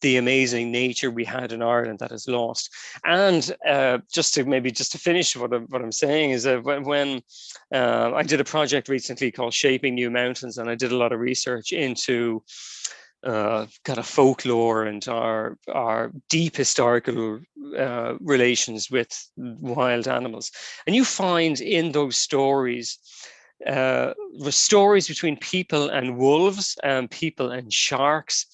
the amazing nature we had in Ireland that is lost. And just to finish what I'm saying is that when I did a project recently called Shaping New Mountains, and I did a lot of research into kind of folklore and our deep historical relations with wild animals. And you find in those stories stories between people and wolves and people and sharks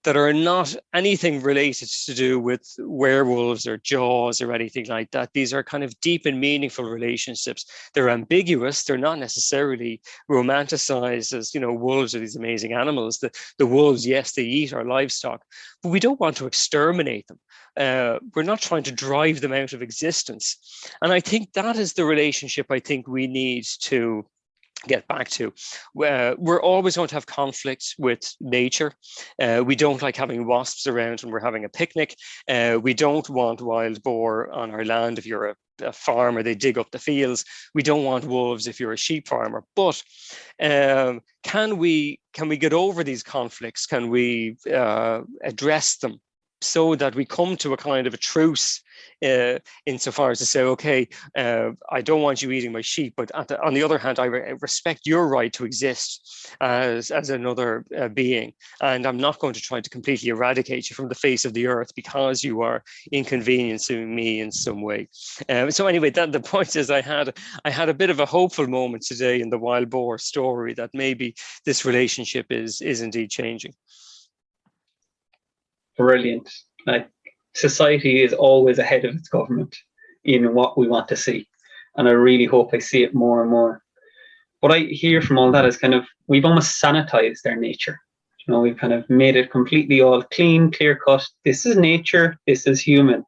that are not anything related to do with werewolves or jaws or anything like that. These are kind of deep and meaningful relationships. They're ambiguous. They're not necessarily romanticized as, wolves are these amazing animals. The wolves, yes, they eat our livestock, but we don't want to exterminate them. We're not trying to drive them out of existence. And I think that is the relationship I think we need to get back to. We're always going to have conflicts with nature. We don't like having wasps around when we're having a picnic. We don't want wild boar on our land if you're a farmer, they dig up the fields. We don't want wolves if you're a sheep farmer. But can we get over these conflicts? Can we address them so that we come to a kind of a truce insofar as to say, okay, I don't want you eating my sheep, but on the other hand, I respect your right to exist as another being, and I'm not going to try to completely eradicate you from the face of the earth because you are inconveniencing me in some way. So anyway, the point is, I had a bit of a hopeful moment today in the wild boar story that maybe this relationship is indeed changing. Brilliant. Like, society is always ahead of its government in what we want to see, and I really hope I see it more and more. What I hear from all that is kind of, we've almost sanitized our nature. We've kind of made it completely all clean, clear cut. This is nature, this is human.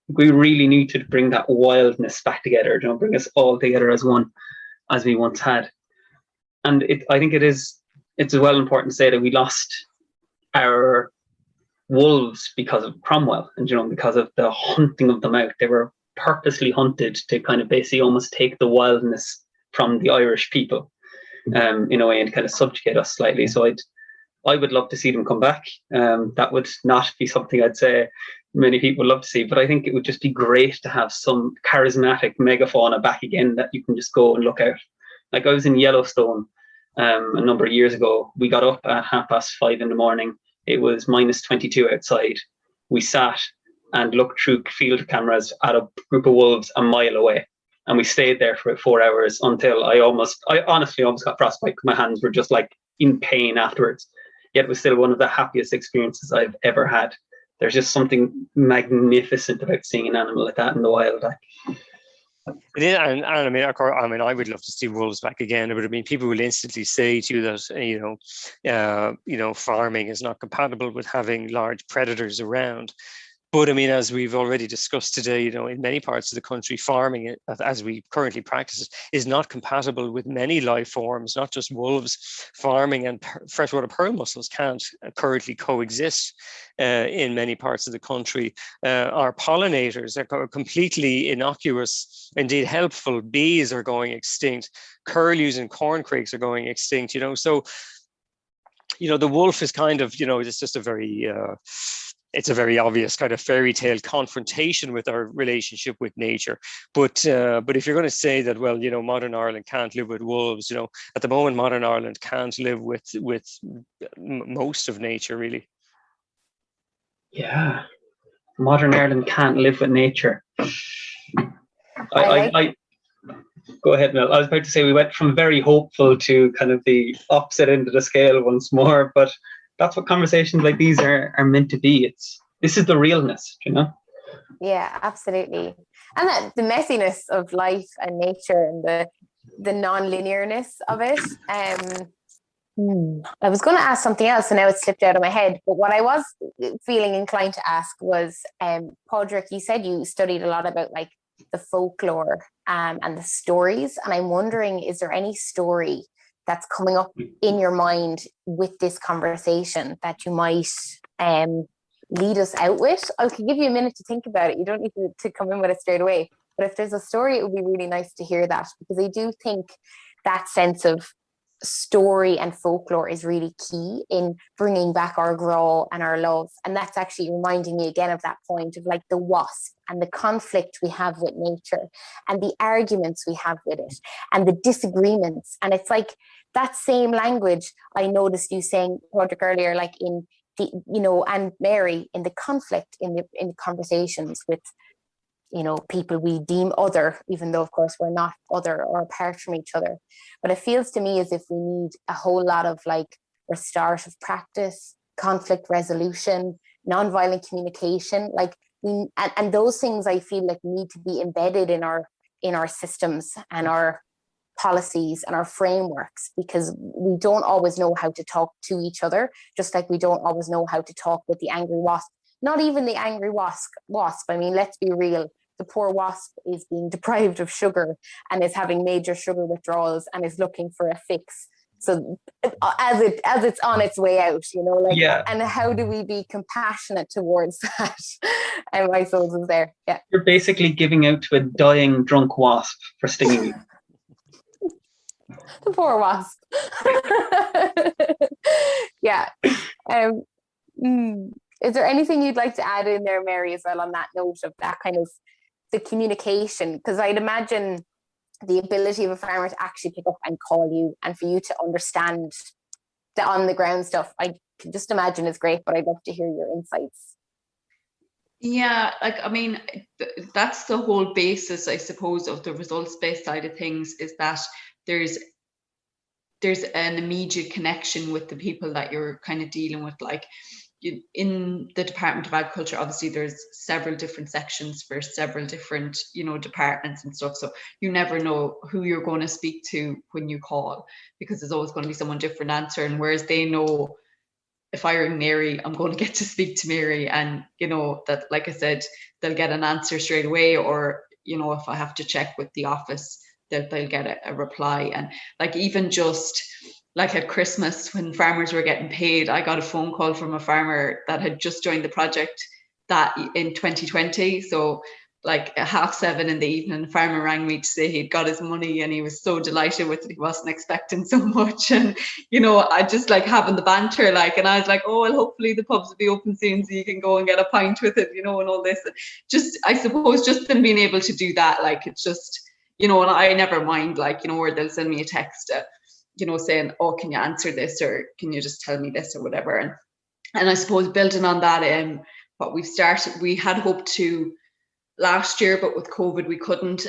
We really need to bring that wildness back together, bring us all together as one, as we once had. And I think it's well important to say that we lost our wolves because of Cromwell, and because of the hunting of them out. They were purposely hunted to kind of basically almost take the wildness from the Irish people, in a way, and kind of subjugate us slightly. So I would love to see them come back. That would not be something I'd say many people would love to see, but I think it would just be great to have some charismatic megafauna back again that you can just go and look out. Like, I was in Yellowstone a number of years ago. We got up at 5:30 in the morning. It was -22 outside. We sat and looked through field cameras at a group of wolves a mile away. And we stayed there for 4 hours until I honestly almost got frostbite. My hands were just like in pain afterwards. Yet it was still one of the happiest experiences I've ever had. There's just something magnificent about seeing an animal like that in the wild. Yeah, and I mean, of course, I would love to see wolves back again. But I mean, people will instantly say to you that farming is not compatible with having large predators around. But I mean, as we've already discussed today, in many parts of the country, farming, as we currently practice it, is not compatible with many life forms, not just wolves. Farming and freshwater pearl mussels can't currently coexist in many parts of the country. Our pollinators are completely innocuous, indeed helpful. Bees are going extinct. Curlews and corncrakes are going extinct. So the wolf is kind of, it's just it's a very obvious kind of fairy tale confrontation with our relationship with nature. But if you're going to say that, well, modern Ireland can't live with wolves, at the moment, modern Ireland can't live with most of nature, really. Yeah, modern Ireland can't live with nature. I go ahead, Mel. I was about to say we went from very hopeful to kind of the opposite end of the scale once more, but that's what conversations like these are meant to be. This is the realness, Yeah, absolutely. And that the messiness of life and nature and the non-linearness of it. I was going to ask something else, and now it slipped out of my head. But what I was feeling inclined to ask was, Padraic, you said you studied a lot about like the folklore and the stories, and I'm wondering, is there any story that's coming up in your mind with this conversation that you might lead us out with? I can give you a minute to think about it. You don't need to come in with it straight away. But if there's a story, it would be really nice to hear that, because I do think that sense of story and folklore is really key in bringing back our grow and our love. And that's actually reminding me again of that point of like the wasp and the conflict we have with nature and the arguments we have with it and the disagreements. And it's like that same language I noticed you saying, Padraic, earlier, like in the, and Mary, in the conflict in the conversations with people we deem other, even though of course we're not other or apart from each other. But it feels to me as if we need a whole lot of like restorative practice, conflict resolution, nonviolent communication, and those things I feel like need to be embedded in our systems and our policies and our frameworks, because we don't always know how to talk to each other, just like we don't always know how to talk with the angry wasp. Not even the angry wasp. I mean, let's be real. The poor wasp is being deprived of sugar and is having major sugar withdrawals and is looking for a fix. So as it's on its way out, Yeah. And how do we be compassionate towards that? And my soul is there. Yeah. You're basically giving out to a dying drunk wasp for stinging you. The poor wasp. Yeah. Is there anything you'd like to add in there, Mary, as well, on that note of that kind of the communication? Because I'd imagine the ability of a farmer to actually pick up and call you and for you to understand the on the ground stuff, I can just imagine is great, but I'd love to hear your insights. Yeah, that's the whole basis, I suppose, of the results-based side of things, is that there's an immediate connection with the people that you're kind of dealing with. Like in the Department of Agriculture, obviously there's several different sections for several different, departments and stuff. So you never know who you're going to speak to when you call, because there's always going to be someone different answering. Whereas they know, if I ring Mary, I'm going to get to speak to Mary, and that, like I said, they'll get an answer straight away. Or if I have to check with the office, they'll get a reply. And like even just like at Christmas, when farmers were getting paid, I got a phone call from a farmer that had just joined the project that in 2020. So like at 7:30 in the evening, the farmer rang me to say he'd got his money, and he was so delighted with it. He wasn't expecting so much. And I just like having the banter, and I was like, oh, well, hopefully the pubs will be open soon so you can go and get a pint with it, and all this. Just, I suppose, just them being able to do that, it's just, and I never mind, where they'll send me a text, saying, oh, can you answer this, or can you just tell me this, or whatever. And I suppose building on that, what we've started, we had hoped to last year, but with COVID we couldn't,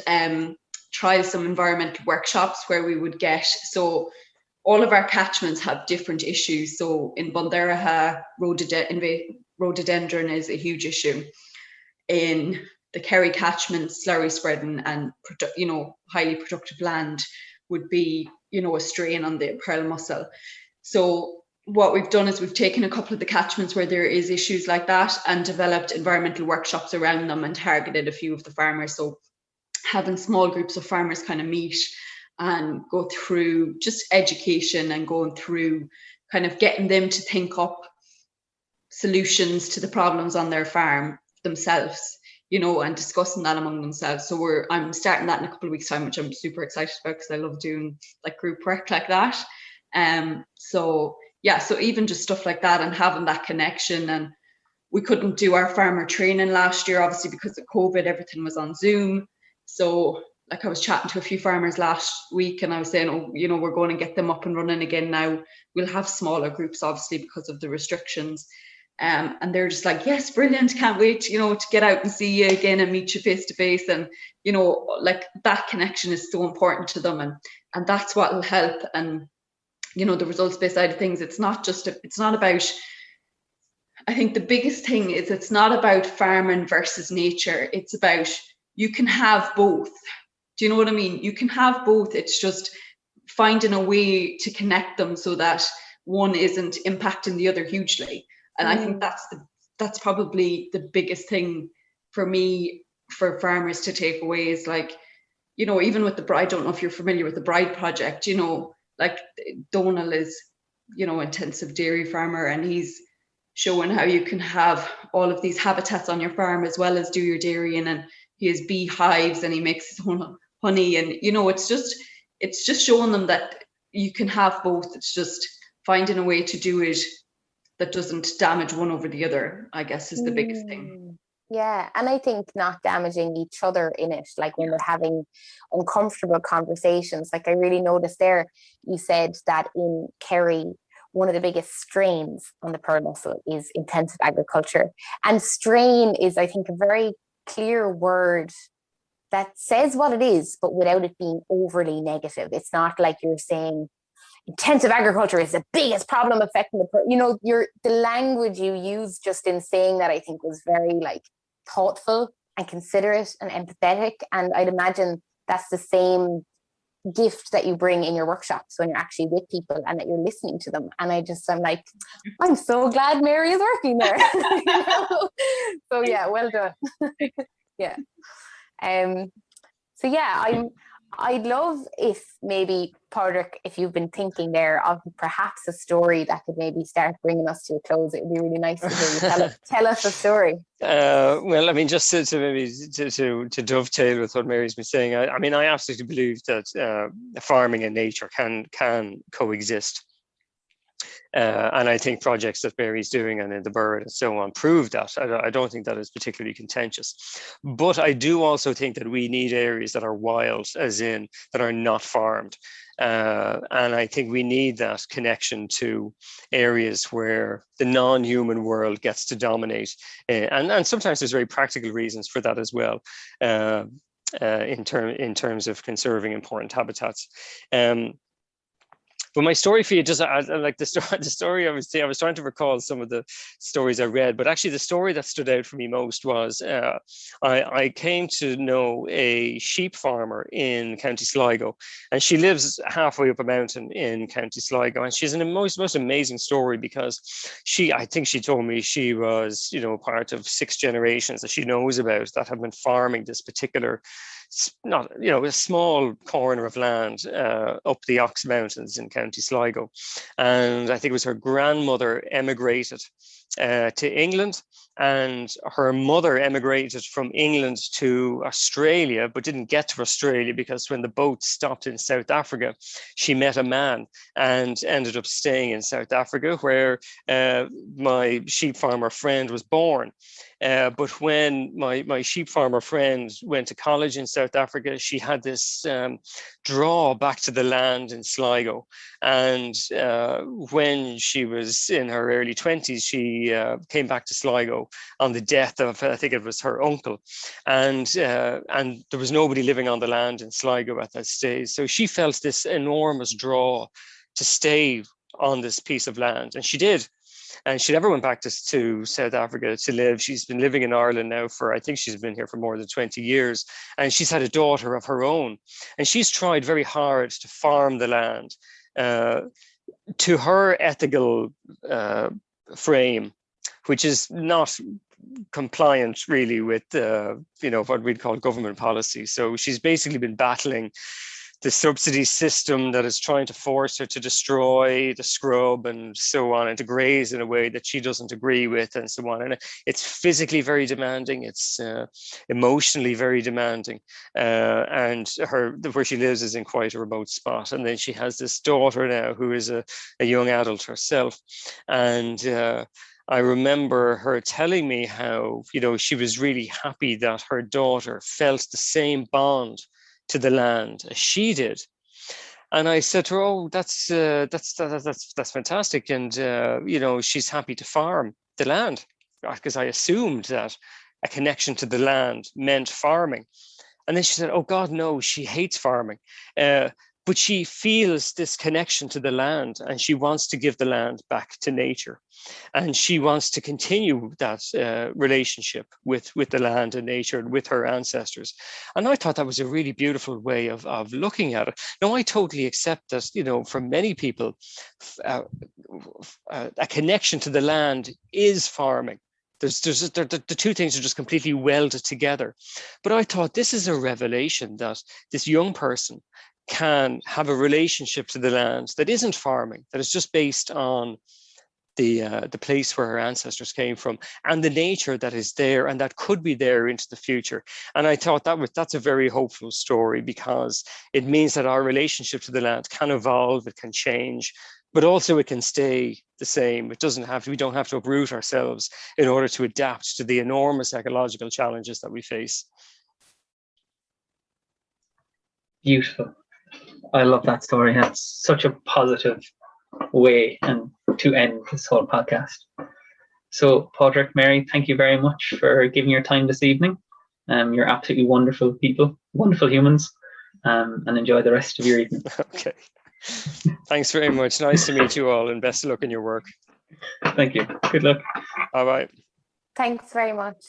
try some environmental workshops where we would get, so all of our catchments have different issues. So in Bunderaha, rhododendron is a huge issue. In the Kerry catchment, slurry spreading and highly productive land would be a strain on the pearl mussel. So what we've done is we've taken a couple of the catchments where there is issues like that and developed environmental workshops around them and targeted a few of the farmers. So having small groups of farmers kind of meet and go through just education and going through kind of getting them to think up solutions to the problems on their farm themselves, you know, and discussing that among themselves. So I'm starting that in a couple of weeks' time, which I'm super excited about because I love doing like group work like that. So yeah, so even just stuff like that and having that connection. And we couldn't do our farmer training last year, obviously, because of COVID, everything was on Zoom. So like I was chatting to a few farmers last week and I was saying, oh, you know, we're going to get them up and running again now. We'll have smaller groups, obviously, because of the restrictions. And they're just like, yes, brilliant, can't wait, you know, to get out and see you again and meet you face to face. And, you know, like that connection is so important to them. And that's what will help. And, you know, the results-based side of things, it's not about, I think the biggest thing is it's not about farming versus nature. It's about, you can have both. Do you know what I mean? You can have both. It's just finding a way to connect them so that one isn't impacting the other hugely. And I think that's probably the biggest thing for me, for farmers to take away is like, you know, even with the Bride, I don't know if you're familiar with the Bride project, you know, like Donal is, you know, intensive dairy farmer, and he's showing how you can have all of these habitats on your farm as well as do your dairying, and he has beehives and he makes his own honey, and you know, it's just showing them that you can have both. It's just finding a way to do it that doesn't damage one over the other, I guess, is the biggest thing. Yeah, and I think not damaging each other in it, like when they're having uncomfortable conversations. Like I really noticed there, you said that in Kerry, one of the biggest strains on the pearl mussel is intensive agriculture. And strain is, I think, a very clear word that says what it is, but without it being overly negative. It's not like you're saying intensive agriculture is the biggest problem affecting you know, the language you use just in saying that, I think, was very like thoughtful and considerate and empathetic. And I'd imagine that's the same gift that you bring in your workshops when you're actually with people and that you're listening to them. And I'm like, I'm so glad Mary is working there. You know? So yeah, well done. Yeah. So yeah, I'd love if maybe, Padraic, if you've been thinking there of perhaps a story that could maybe start bringing us to a close. It would be really nice to hear you tell us a story. Well, I mean, just to maybe to dovetail with what Mary's been saying, I mean, I absolutely believe that farming and nature can coexist. And I think projects that Mary's doing and in the bird and so on prove that. I don't think that is particularly contentious. But I do also think that we need areas that are wild, as in that are not farmed. And I think we need that connection to areas where the non-human world gets to dominate. And sometimes there's very practical reasons for that as well, in terms of conserving important habitats. But my story for you, just like the story I was trying to recall some of the stories I read, but actually the story that stood out for me most was I came to know a sheep farmer in County Sligo, and she lives halfway up a mountain in County Sligo, and she's an most amazing story because I think she told me she was, you know, part of 6 generations that she knows about that have been farming this particular, not, you know, a small corner of land up the Ox Mountains in County Sligo. And I think it was her grandmother emigrated to England, and her mother emigrated from England to Australia, but didn't get to Australia because when the boat stopped in South Africa, she met a man and ended up staying in South Africa, where my sheep farmer friend was born. But when my sheep farmer friend went to college in South Africa, she had this draw back to the land in Sligo. And when she was in her early 20s, she came back to Sligo on the death of, I think it was her uncle. And there was nobody living on the land in Sligo at that stage. So she felt this enormous draw to stay on this piece of land. And she did. And she never went back to South Africa to live. She's been living in Ireland now for, I think she's been here for more than 20 years. And she's had a daughter of her own. And she's tried very hard to farm the land. to her ethical frame, which is not compliant really with what we'd call government policy. So she's basically been battling the subsidy system that is trying to force her to destroy the scrub and so on, and to graze in a way that she doesn't agree with, and so on. And it's physically very demanding, it's emotionally very demanding, and where she lives is in quite a remote spot. And then she has this daughter now who is a young adult herself. And I remember her telling me how, she was really happy that her daughter felt the same bond to the land as she did. And I said to her, "Oh, that's fantastic." And she's happy to farm the land, because I assumed that a connection to the land meant farming. And then she said, "Oh God, no, she hates farming. But she feels this connection to the land, and she wants to give the land back to nature. And she wants to continue that relationship with the land and nature and with her ancestors." And I thought that was a really beautiful way of looking at it. Now, I totally accept that, for many people, a connection to the land is farming. The two things are just completely welded together. But I thought this is a revelation that this young person can have a relationship to the land that isn't farming, that is just based on the place where her ancestors came from, and the nature that is there and that could be there into the future. And I thought that's a very hopeful story, because it means that our relationship to the land can evolve, it can change, but also it can stay the same. We don't have to uproot ourselves in order to adapt to the enormous ecological challenges that we face. Beautiful. I love that story. That's such a positive way and to end this whole podcast. So, Padraic, Mary, thank you very much for giving your time this evening. You're absolutely wonderful people, wonderful humans, and enjoy the rest of your evening. Okay. Thanks very much. Nice to meet you all, and best of luck in your work. Thank you. Good luck. Bye-bye. Thanks very much.